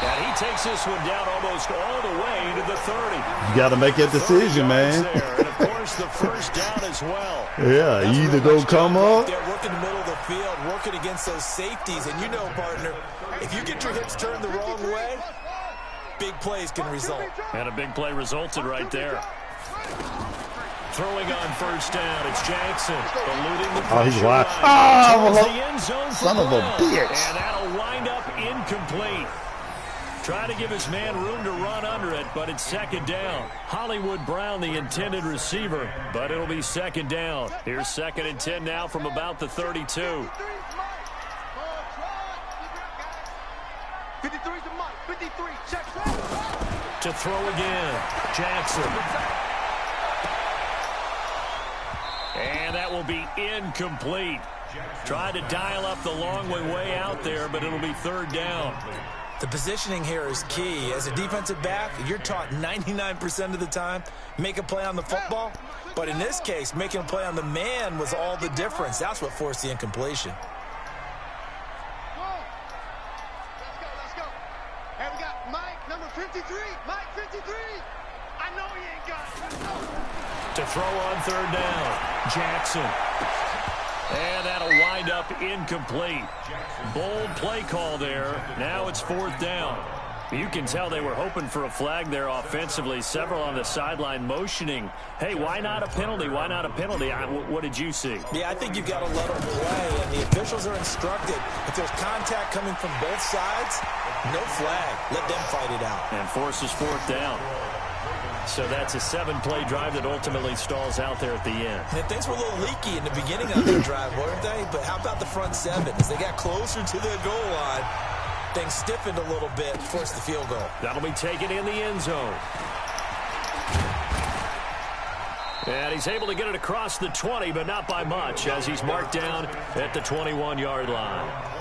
And he takes this one down almost all the way to the 30. You got to make that decision, man. And, of course, the first down as well. Yeah, you either go come up. They're working the middle of the field, working against those safeties. And you know, partner, if you get your hips turned the wrong way, big plays can result. And a big play resulted right there. Throwing on 1st down, it's Jackson. Eluding the pressure. Oh, he's wide. Oh, son of a bitch. And that'll wind up incomplete. Trying to give his man room to run under it, but it's 2nd down. Hollywood Brown, the intended receiver, but it'll be 2nd down. Here's 2nd and 10 now from about the 32. 53's the mic. 53, check. To throw again, Jackson. And that will be incomplete. Tried to dial up the long way out there, but it'll be 3rd down. The positioning here is key. As a defensive back, you're taught 99% of the time, make a play on the football. But in this case, making a play on the man was all the difference. That's what forced the incompletion. Let's go. Hey, we got Mike, number 53. Mike, 53. I know he ain't got it. Let's go. To throw on third down, Jackson. And that'll wind up incomplete. Bold play call there. Now it's fourth down. You can tell they were hoping for a flag there offensively. Several on the sideline motioning. Hey, why not a penalty? Why not a penalty? What did you see? Yeah, I think you've got to let them play, and the officials are instructed. If there's contact coming from both sides, no flag. Let them fight it out. And forces fourth down. So that's a 7-play drive that ultimately stalls out there at the end. And things were a little leaky in the beginning of the drive, weren't they? But how about the front seven? As they got closer to the goal line, things stiffened a little bit, forced the field goal. That'll be taken in the end zone. And he's able to get it across the 20, but not by much, as he's marked down at the 21-yard line.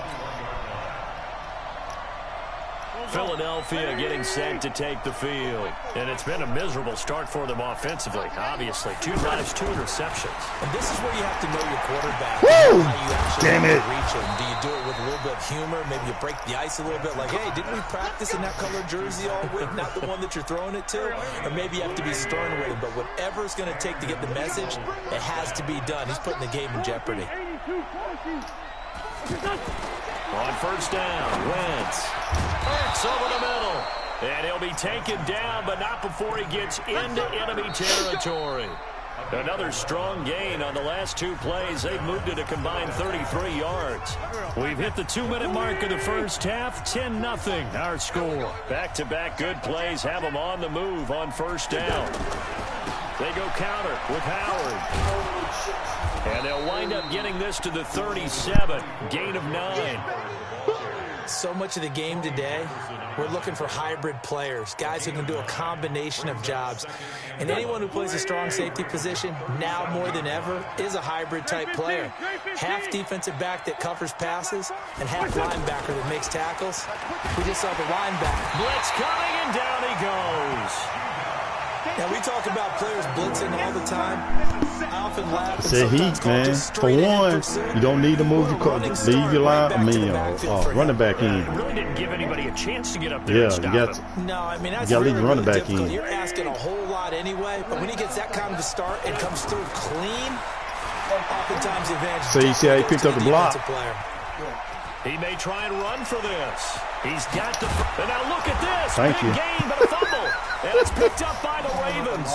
Philadelphia getting set to take the field. And it's been a miserable start for them offensively, obviously. 2 drives, 2 interceptions. And this is where you have to know your quarterback. Woo! How you actually Damn it. reach him. Do you do it with a little bit of humor? Maybe you break the ice a little bit like, hey, didn't we practice in that colored jersey all week? Not the one that you're throwing it to? Or maybe you have to be stern with him. But whatever it's going to take to get the message, it has to be done. He's putting the game in jeopardy. On first down, Wentz. Hurts over the middle. And he'll be taken down, but not before he gets into enemy territory. Another strong gain on the last 2 plays. They've moved it a combined 33 yards. We've hit the 2-minute mark of the first half. 10-0 our score. Back-to-back good plays have them on the move on first down. They go counter with Howard. And they'll wind up getting this to the 37. Gain of 9. So much of the game today, we're looking for hybrid players, guys who can do a combination of jobs. And anyone who plays a strong safety position, now more than ever, is a hybrid-type player. Half defensive back that covers passes and half linebacker that makes tackles. We just saw the linebacker. Blitz coming, and down he goes. Now, we talk about players blitzing all the time. I often laugh. It's a heat, man. For one, you don't need to move your car. Leave your line. Running back in. Really didn't give anybody a chance to get up there and stop him. No, I mean, that's you gotta really, leave the running back difficult. in. You're asking a whole lot anyway, but when he gets that kind of a start and comes through clean, oftentimes the advantage. So you see how he picked up the block. He may try and run for this. He's got the... And now look at this. Thank Big you. gain, but a fumble. And it's picked up by the Ravens.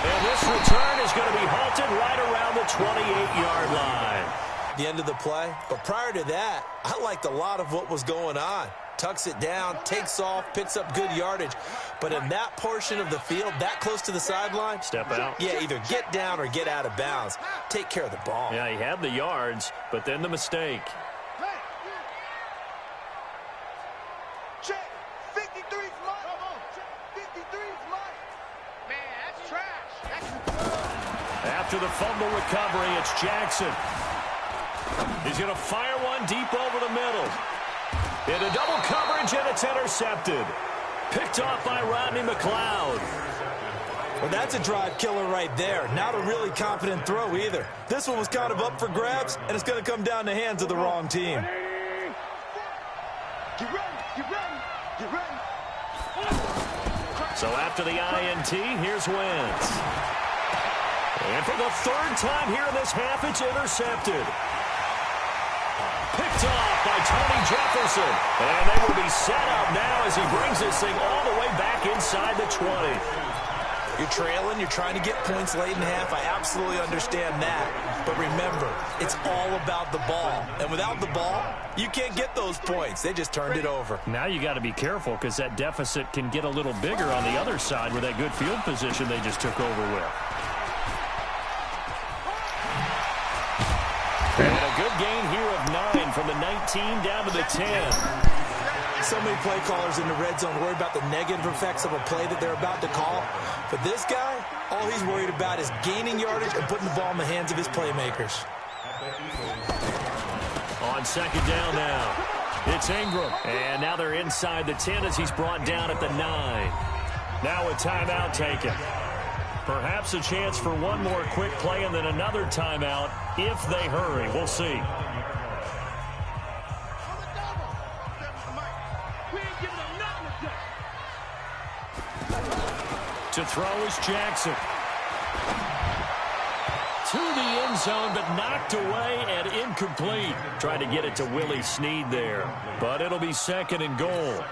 And this return is going to be halted right around the 28-yard line. The end of the play. But prior to that, I liked a lot of what was going on. Tucks it down, takes off, picks up good yardage. But in that portion of the field, that close to the sideline, Step out. Yeah, either get down or get out of bounds. Take care of the ball. Yeah, he had the yards, but then the mistake. Check. 53's Mike. 53's Mike. Man, that's trash. After the fumble recovery, it's Jackson. He's going to fire one deep over the middle. Into double coverage, and it's intercepted. Picked off by Rodney McLeod. Well, that's a drive killer right there. Not a really confident throw either. This one was kind of up for grabs, and it's going to come down the hands of the wrong team. Get ready. Get ready. Get ready. So after the INT, here's Wentz. And for the 3rd time here in this half, it's intercepted. Picked off by Tony Jefferson. And they will be set up now as he brings this thing all the way back inside the 20. You're trailing, you're trying to get points late in half. I absolutely understand that. But remember, it's all about the ball. And without the ball, you can't get those points. They just turned it over. Now you got to be careful because that deficit can get a little bigger on the other side with that good field position they just took over with. And a good gain here of 9 from the 19 down to the 10. So many play callers in the red zone worry about the negative effects of a play that they're about to call. But this guy, all he's worried about is gaining yardage and putting the ball in the hands of his playmakers. On 2nd down now, It's Ingram. And now they're inside the 10 as he's brought down at the 9. Now a timeout taken. Perhaps a chance for one more quick play and then another timeout if they hurry. We'll see. To throw is Jackson. To the end zone, but knocked away and incomplete. Tried to get it to Willie Snead there, but it'll be 2nd and goal.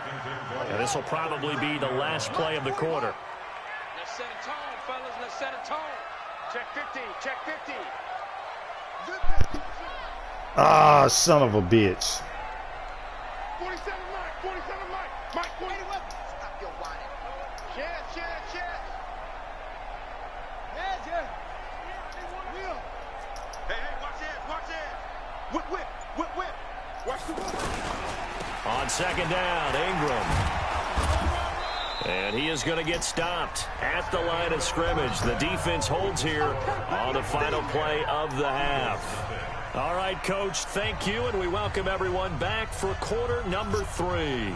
And this will probably be the last play of the quarter. Let's set a tone, fellas. Let's set a tone. Check 50. Check 50. Ah, son of a bitch. 47 Mike. 47 Mike. Mike, 41. Stop your whining. Share. Hey, watch this. Whip. Watch the whip. On 2nd down, Ingram. And he is going to get stopped at the line of scrimmage. The defense holds here on the final play of the half. All right, Coach, thank you, and we welcome everyone back for quarter number 3.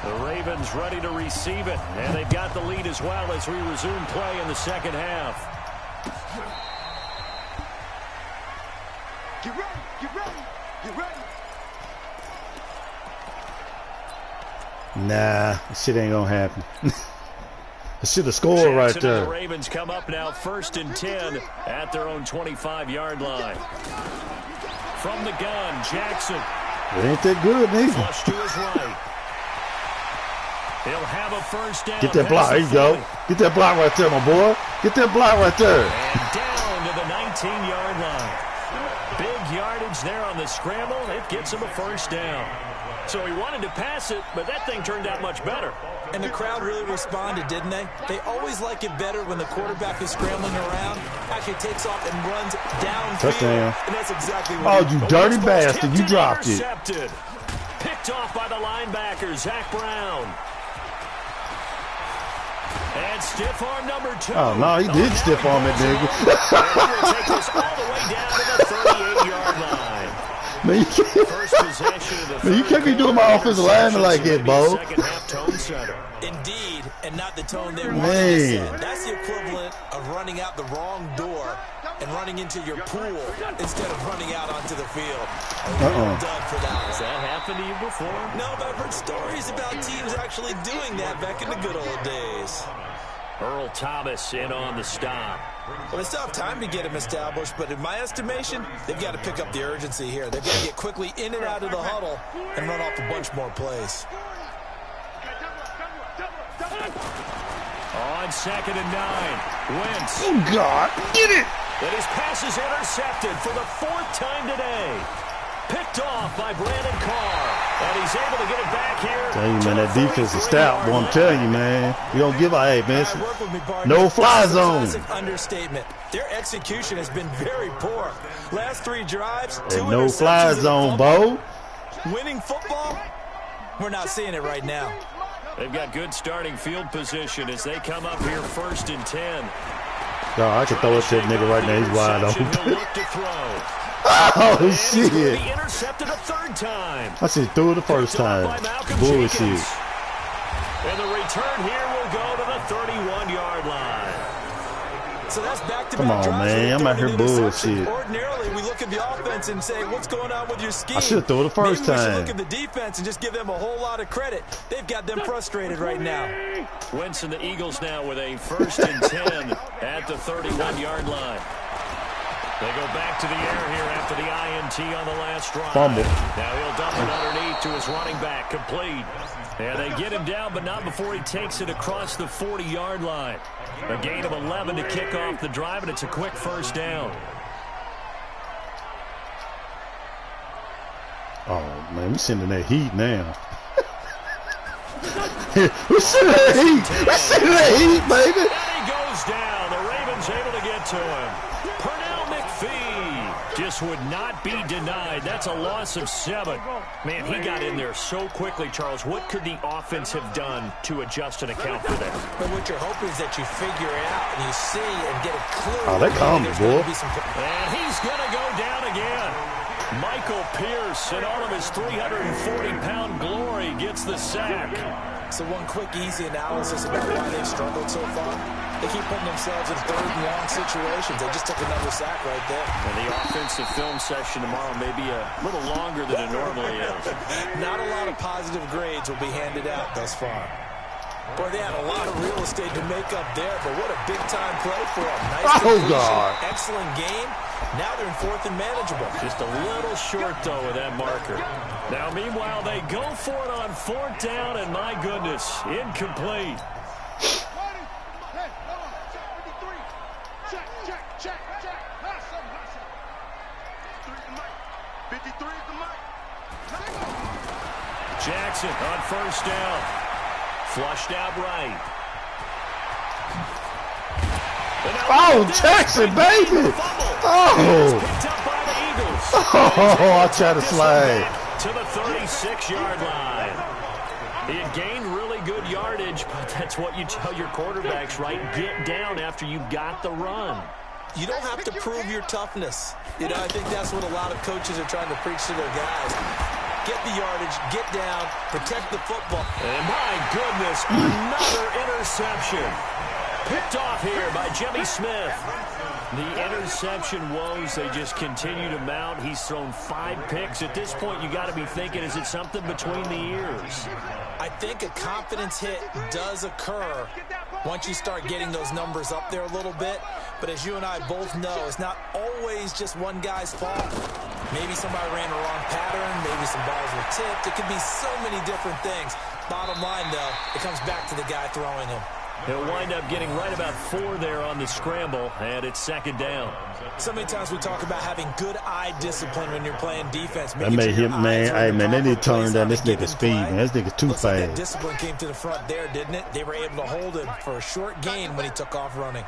The Ravens ready to receive it, and they've got the lead as well as we resume play in the second half. Get ready. Nah, this shit ain't gonna happen. I should have scored right Jackson and there. the Ravens come up now 1st and 10 at their own 25-yard line. From the gun, Jackson. It ain't that good, neither. Flush to his right. He'll have a first down. Get that block. There you go. Get that block right there, my boy. Get that block right there. And down to the 19-yard line. Big yardage there on the scramble. It gets him a first down. So he wanted to pass it, but that thing turned out much better. And the crowd really responded, didn't they? They always like it better when the quarterback is scrambling around, actually takes off and runs downfield. Touchdown. And that's exactly Oh, what you dirty bastard. You dropped it. Intercepted. Picked off by the linebacker, Zach Brown. And stiff arm number 2. Oh, no, he did stiff arm it, nigga. And he will take this all the way down to the 38-yard line. Man, you can't, First possession of the man, you can't be doing my offensive lineman like that, Bo. Second half tone setter. Indeed, and not the tone they wanted to Man. set. That's the equivalent of running out the wrong door and running into your pool instead of running out onto the field. Done for that. Has that happened to you before? No, but I've heard stories about teams actually doing that back in the good old days. Earl Thomas in on the stop. Well, they still have time to get him established, but in my estimation, they've got to pick up the urgency here. They've got to get quickly in and out of the huddle and run off a bunch more plays. On 2nd and 9, Wentz. Oh, God. Get it. And his pass is intercepted for the 4th time today. Picked off by Brandon Carr. And he's able to get it back here. Tell you, man, that defense is stout. Boy, I'm telling you, man. You don't give a, hey, man. No fly zone. Classic understatement. Their execution has been very poor. Last 3 drives, 2 No fly interceptions and a zone, fumble. Bo. Winning football, we're not seeing it right now. They've got good starting field position as they come up here 1st and 10. No, I can throw it to that nigga right now. He's wide He'll open. look to throw. Oh, And he's going to shit. be intercepted a 3rd time. I said threw it the first Picked off time. by Malcolm Bullshit. Jenkins. And the return here will go to the 31-yard line. So that's back-to-back Come on, drives man. with I'm out here 30 interceptions. bullshit. Ordinarily, we look at the offense and say, what's going on with your scheme? I should have thrown it the first Maybe we should time. look at the defense and just give them a whole lot of credit. They've got them frustrated right now. Wentz and the Eagles now with a 1st and 10 at the 31-yard line. They go back to the air here after the INT on the last drive. Fumble. Now he'll dump it underneath to his running back, complete. And they get him down, but not before he takes it across the 40-yard line. A gain of 11 to kick off the drive, and it's a quick first down. Oh, man, we sending that heat now. We're sending that heat. We're sending that heat, baby. And he goes down. The Ravens able to get to him. Pernell McPhee just this would not be denied. That's a loss of 7. Man, he got in there so quickly, Charles. What could the offense have done to adjust and account for that? But what you're hoping is that you figure it out and you see and get a clue. Oh, they coming, boy. And he's going to go down again. Michael Pierce, in all of his 340-pound glory, gets the sack. So one quick, easy analysis about why they've struggled so far. They keep putting themselves in third and long situations. They just took another sack right there. And the offensive film session tomorrow may be a little longer than it normally is. Not a lot of positive grades will be handed out thus far. Boy, they had a lot of real estate to make up there, but what a big-time play for them. Nice completion, excellent game. Now they're in 4th and manageable. Just a little short, though, with that marker. Now, meanwhile, they go for it on 4th down, and my goodness, incomplete. Jackson on 1st down. Flushed out right. Oh, Jackson, baby! Oh! Oh, I tried to slide. To the 36-yard line. He had gained really good yardage, but that's what you tell your quarterbacks, right? Get down after you got the run. You don't have to prove your toughness. You know, I think that's what a lot of coaches are trying to preach to their guys. Get the yardage, get down, protect the football. And my goodness, another interception. Picked off here by Jimmy Smith. The interception woes, they just continue to mount. He's thrown 5 picks. At this point, you got to be thinking, is it something between the ears? I think a confidence hit does occur once you start getting those numbers up there a little bit. But as you and I both know, it's not always just one guy's fault. Maybe somebody ran the wrong pattern. Maybe some balls were tipped. It could be so many different things. Bottom line, though, it comes back to the guy throwing them. He'll wind up getting right about 4 there on the scramble, and it's 2nd down. So many times we talk about having good eye discipline when you're playing defense. That made him, man. Hey, man, they need to turn down this nigga's speed, man. This nigga's too fast. Like that discipline came to the front there, didn't it? They were able to hold him for a short gain when he took off running.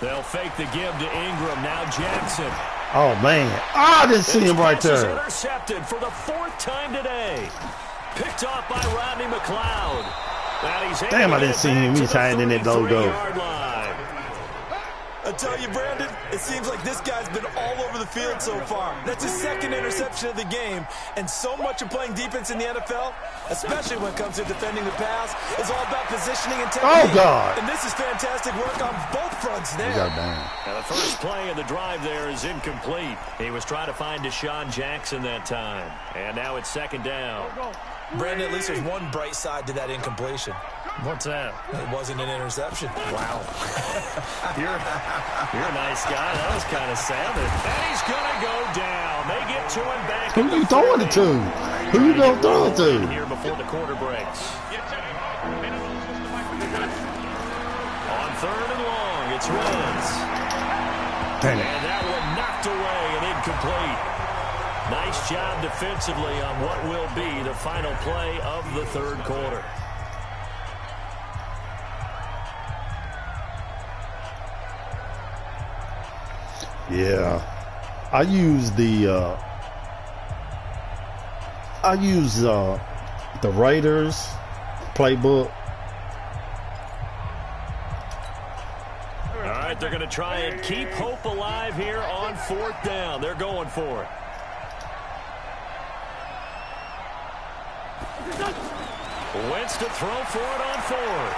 They'll fake the give to Ingram. Now Jackson. Oh, man. I didn't see him right there. Intercepted for the 4th time today. Picked off by Rodney McLeod. Damn, I didn't see him. He's hiding in that logo. I tell you, Brandon, it seems like this guy's been all over the field so far. That's his 2nd interception of the game. And so much of playing defense in the NFL, especially when it comes to defending the pass, is all about positioning and technique. Oh, God. And this is fantastic work on both fronts there. Now, the first play of the drive there is incomplete. He was trying to find Deshaun Jackson that time. And now it's 2nd down. Brandon, at least there's one bright side to that incompletion. What's that? It wasn't an interception. Wow. You're a nice guy. That was kind of savage. And he's going to go down. They get to him back. Who you throwing it to? Who you going to throw it to? Here before the quarter breaks. On 3rd and long, it's Reds. Dang it. And that one knocked away and incomplete. Nice job defensively on what will be the final play of the 3rd quarter. Yeah, I use the Raiders playbook. All right, they're going to try and keep hope alive here on 4th down. They're going for it. Wentz to throw for it on 4th.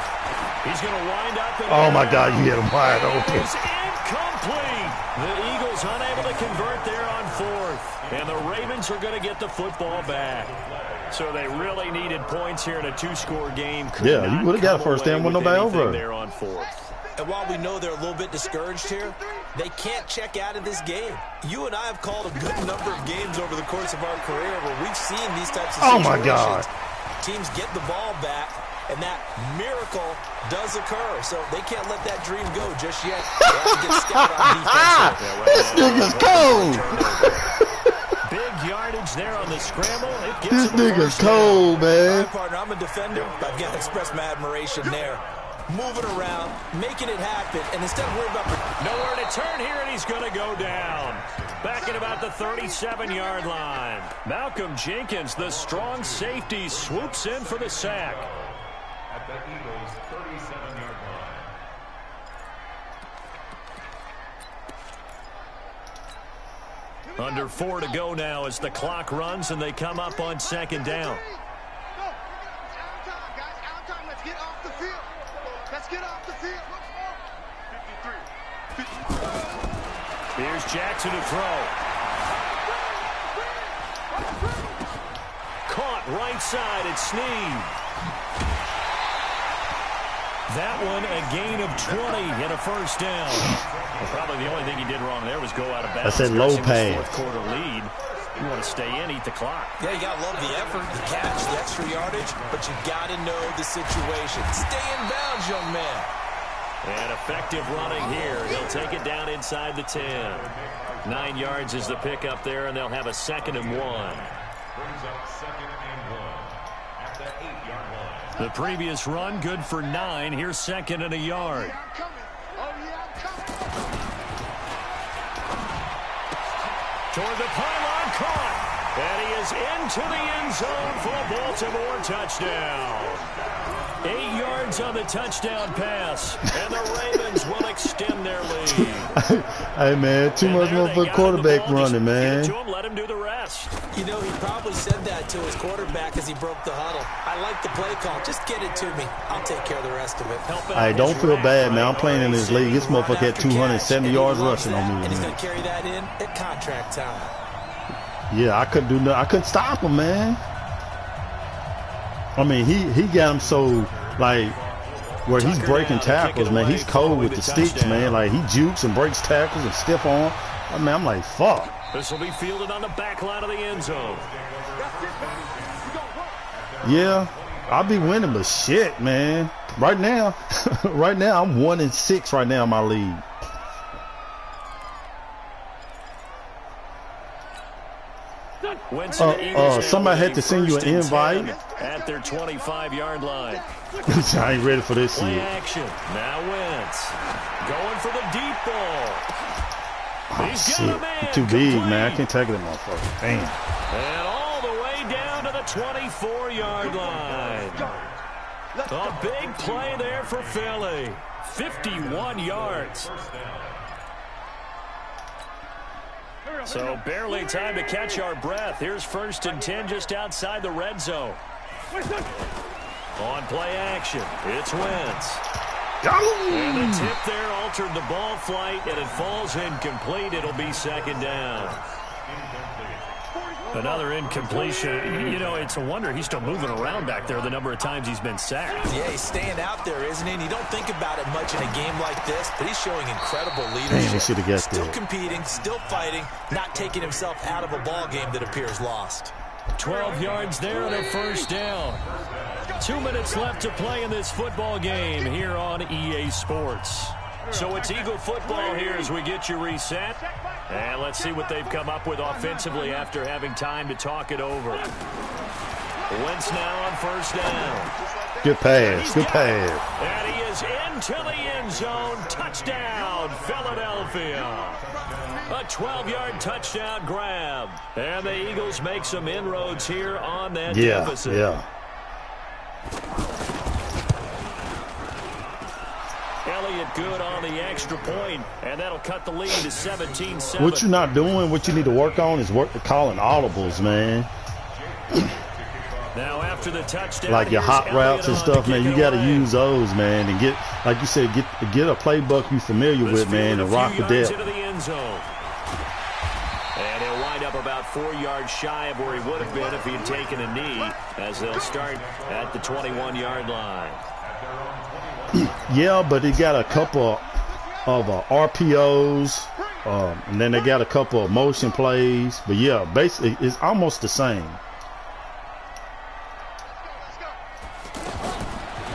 He's going to wind up. Oh my God, you hit him wide open. Incomplete. The Eagles unable to convert there on 4th. And the Ravens are going to get the football back. So they really needed points here in a 2-score game. Yeah, you would have got a first down with nobody over there on 4th. And while we know they're a little bit discouraged here, they can't check out of this game. You and I have called a good number of games over the course of our career where we've seen these types of situations. Oh my God. Teams get the ball back, and that miracle does occur. So they can't let that dream go just yet. They have to get scouted on defense. This nigga's cold. Big yardage there on the scramble. This nigga's cold, man. Partner, I'm a defender, but I've got to express my admiration there. moving around, making it happen, and instead of worrying about... Nowhere to turn here, and he's going to go down. Back at about the 37-yard line. Malcolm Jenkins, the strong safety, swoops in for the sack. At the Eagles' 37-yard line. Under 4 to go now as the clock runs and they come up on second down. Here's Jackson to throw. Caught right side at Snead. That one a gain of 20 and a first down. Well, probably the only thing he did wrong there was go out of bounds. I said low pass. Fourth quarter lead. You want to stay in, eat the clock. Yeah, you got to love the effort, the catch, the extra yardage, but you got to know the situation. Stay in bounds, young man. And effective running here. He'll take it down inside the 10. 9 yards is the pickup there, and they'll have a 2nd and 1. Brings up 2nd and 1 at the 8-yard line. The previous run, good for 9. Here's 2nd and a yard. Toward the pylon, caught. And he is into the end zone for a Baltimore touchdown. 8 yards on the touchdown pass. And the Ravens will extend their lead. Hey, man, too much more for quarterback running, man. Get it to him, let him do the rest. You know, he probably said that to his quarterback as he broke the huddle. I like the play call. Just get it to me. I'll take care of the rest of it. Hey, don't feel bad, man. I'm playing in this league. This motherfucker had 270 yards rushing on me. And he's going to carry that in at contract time. Yeah, I couldn't do nothing. I couldn't stop him, man. I mean, he got him so, like, where he's breaking tackles, man. He's cold with the sticks, man. Like, he jukes and breaks tackles and stiff arm. I mean, I'm like, fuck. This will be fielded on the back line of the end zone. Yeah, I'll be winning, but shit, man. Right now, I'm 1-6 right now in my league. Somebody had to send you an invite at their 25-yard line. I ain't ready for this Play yet. action. Now Wentz going for the deep ball. Oh, He's shit. got a man Too big, complete. man. I can't tackle that motherfucker. Damn. And all the way down to the 24-yard line. A big play there for Philly. 51 yards. So barely time to catch our breath. Here's 1st and 10 just outside the red zone. On play action, it's Wentz. And the tip there altered the ball flight, and it falls incomplete. It'll be 2nd down. Another incompletion. You know, it's a wonder he's still moving around back there the number of times he's been sacked. Yeah, he's staying out there, isn't he? And you don't think about it much in a game like this, but he's showing incredible leadership. Man, he should have guessed Still that. competing, still fighting, not taking himself out of a ball game that appears lost. 12 yards there and a 1st down. 2 minutes left to play in this football game here on EA Sports. So it's Eagle football here as we get you reset. And let's see what they've come up with offensively after having time to talk it over. Wentz now on 1st down. Good pass. Good pass. And he is into the end zone. Touchdown, Philadelphia. A 12-yard touchdown grab. And the Eagles make some inroads here on that deficit. Yeah. Elliott good on the extra point, and that'll cut the lead to 17-7. What you're not doing, what you need to work on is calling audibles, man. Now after the touchdown, Like your hot routes and stuff, man. You got to use those, man, and get, like you said, get a playbook you familiar with, man, and rock with that. Into the end zone. And he'll wind up about 4 yards shy of where he would have been if he had taken a knee, as they'll start at the 21-yard line. Yeah, but he got a couple of RPOs, and then they got a couple of motion plays. But yeah, basically it's almost the same.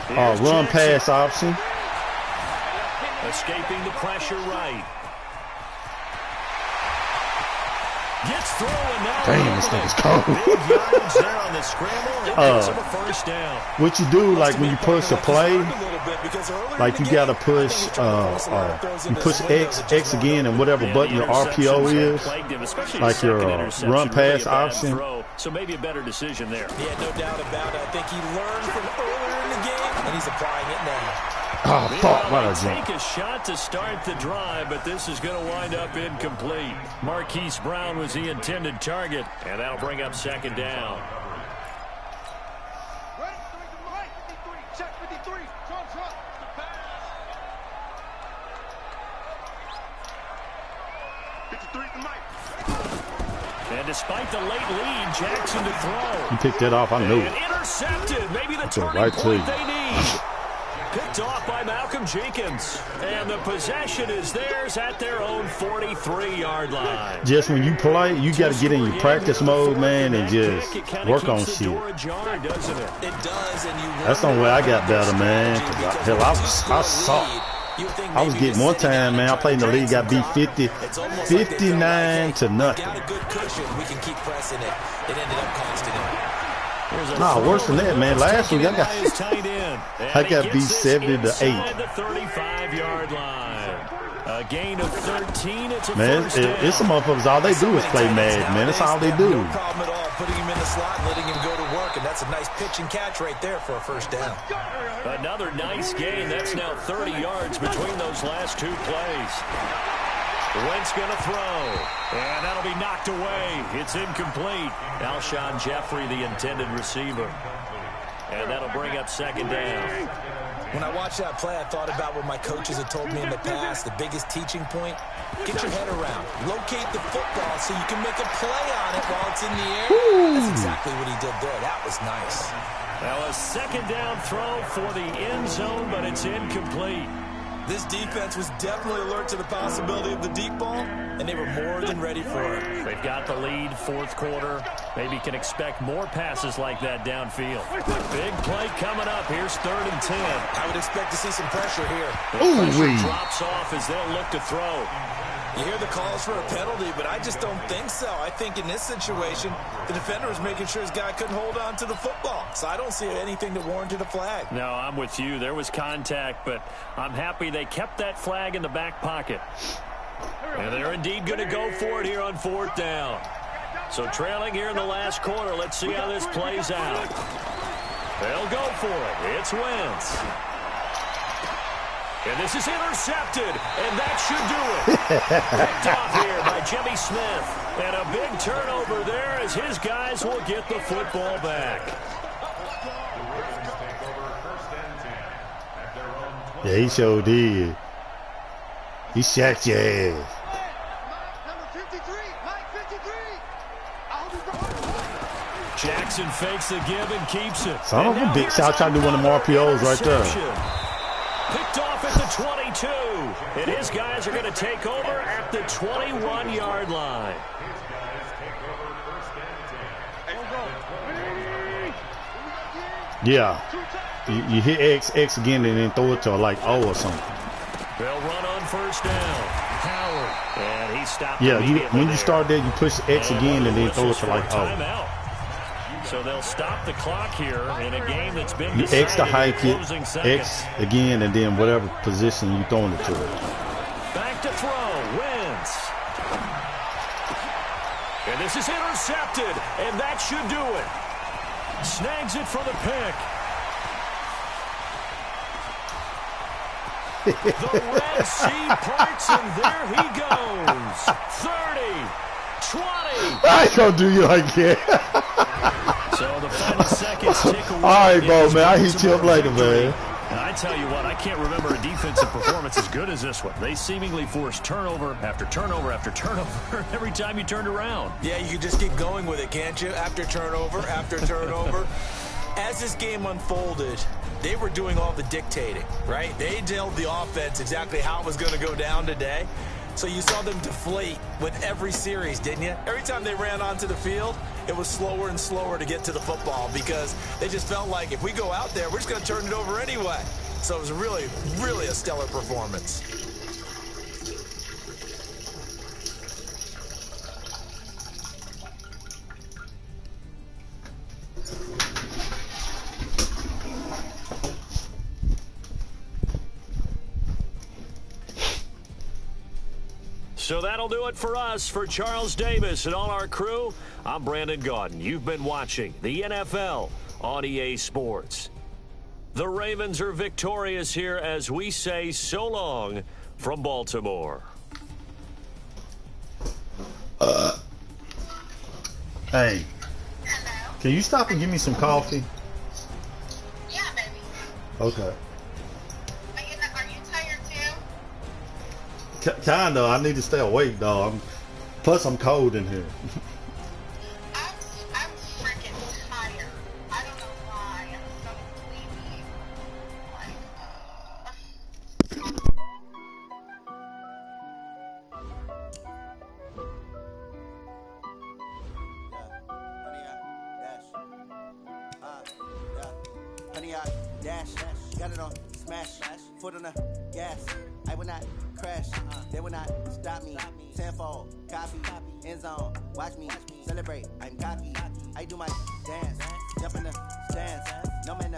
Run pass option. Escaping the pressure right. Gets through and now Damn, this thing's cold. big yardage there on the scramble. It gives him a first down. What you do, like when you push a play, like you gotta push, you push X again, and whatever button your RPO is, like your run pass option. So maybe a better decision there. Yeah, no doubt about it. I think he learned from earlier in the game, and he's applying it now. Oh, fuck, what a jump. Take a shot to start the drive, but this is going to wind up incomplete. Marquise Brown was the intended target, and that'll bring up second down. Check 53. Trump. And despite the late lead, Jackson to throw. You picked that off, I knew And it. intercepted. Maybe the turning right to you. point they need. Picked off by Malcolm Jenkins. And the possession is theirs at their own 43-yard line. Just when you play, you got to get in your practice mode, man, and just work on shit. It does, and you That's the only way I got better, man. Hell, I suck. I was getting one time, man. I played in the league, got beat 59 to nothing. Got a good cushion. We can keep pressing it. It ended up costing him. Nah, worse than that, man. Last week I got beat 70 to 8. The 35-yard line. A gain of 13. It's a Man, it's some motherfuckers. All they do is play mad, man. That's all they do. No problem at all. Putting him in the slot, and letting him go to work, and that's a nice pitch and catch right there for a first down. Another nice gain. That's now 30 yards between those last two plays. Wentz going to throw, and that'll be knocked away. It's incomplete. Alshon Jeffrey, the intended receiver. And that'll bring up second down. When I watched that play, I thought about what my coaches had told me in the past. The biggest teaching point, get your head around. Locate the football so you can make a play on it while it's in the air. That's exactly what he did there. That was nice. Now a second down throw for the end zone, but it's incomplete. This defense was definitely alert to the possibility of the deep ball, and they were more than ready for it. They've got the lead, fourth quarter. Maybe can expect more passes like that downfield. Big play coming up. Here's 3rd and 10. I would expect to see some pressure here. The pressure drops off as they'll look to throw. You hear the calls for a penalty, but I just don't think so. I think in this situation, the defender was making sure his guy couldn't hold on to the football. So I don't see anything that warranted a flag. No, I'm with you. There was contact, but I'm happy they kept that flag in the back pocket. And they're indeed going to go for it here on 4th down. So trailing here in the last quarter. Let's see how this plays out. They'll go for it. It's Wentz. And this is intercepted, and that should do it. Picked off here by Jimmy Smith. And a big turnover there as his guys will get the football back. Yeah, he sure did. He shot your ass. Number 53, Mike 53. Jackson fakes the give and keeps it. Son of a bitch. I'll try to do one of them RPOs right there. Picked off at the 22. And his guys are going to take over at the 21-yard line. Yeah. You hit X again and then throw it to like O or something. They'll run on first down. Howard. And he stopped. Yeah, when you start there, you push X again and then throw it to like O. Timeout. So they'll stop the clock here in a game that's been You X to decided hike in it, closing seconds. X again, and then whatever position you throwing it to. Back to throw. Wentz. And this is intercepted, and that should do it. Snags it for the pick. The Red Sea parts, and there he goes. 30, 20. I ain't gonna do you like that. So the final seconds tick away. All right, bro, man. I hit you up later, man. And I tell you what, I can't remember a defensive performance as good as this one. They seemingly forced turnover after turnover after turnover every time you turned around. Yeah, you can just keep going with it, can't you? After turnover, after turnover. As this game unfolded, they were doing all the dictating, right? They told the offense exactly how it was going to go down today. So you saw them deflate with every series, didn't you? Every time they ran onto the field, it was slower and slower to get to the football because they just felt like if we go out there, we're just going to turn it over anyway. So it was really, really a stellar performance. So that'll do it for us. For Charles Davis and all our crew, I'm Brandon Gaudin. You've been watching the NFL on EA Sports. The Ravens are victorious here as we say so long from Baltimore. Hey, can you stop and give me some coffee? Yeah, baby. Okay. Are you tired too? Kinda. I need to stay awake, dog. Plus, I'm cold in here. I'm freaking tired. I don't know why. I'm so sleepy. Honey, I dash, got it on smash, foot on the gas. I will not crash, they will not stop me. Tenfold, copy, end zone, watch me celebrate. I'm cocky, I do my dance, jump in the stands. No man,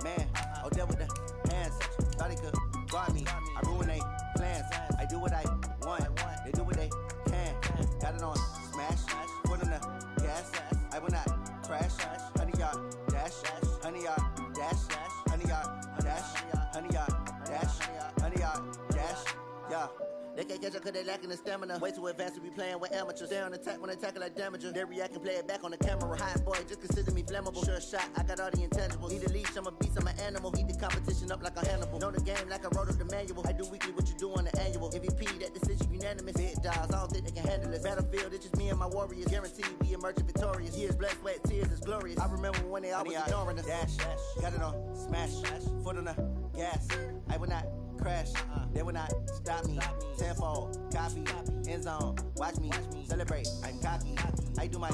man, oh there with the hands. Thought he could guard me, I ruin they plans. I do what I want, they do what they can. Got it on smash, foot on the gas. I will not crash, honey, y'all dash, honey, y'all dash, honey, y'all dash, honey, y'all dash, honey, y'all dash, yeah. They can't catch up cause they lacking the stamina. Way too advanced to be playing with amateurs. They on attack when they tackle like damager. They react and play it back on the camera. Hot boy, just consider me flammable. Sure shot, I got all the intangibles. Need a leash, I'm a beast, I'm an animal. Eat the competition up like a Hannibal. Know the game like I wrote up the manual. I do weekly what you do on the annual. MVP, that decision unanimous. Big dogs, I don't think they can handle it. Battlefield, it's just me and my warriors. Guaranteed we emerge victorious. Years, blood, sweat, tears, is glorious. I remember when they always ignoring us. Dash, got it on smash, foot on the gas. I will not crash, they will not stop me. Tenfold, copy, end zone, watch me celebrate. I'm cocky, I do my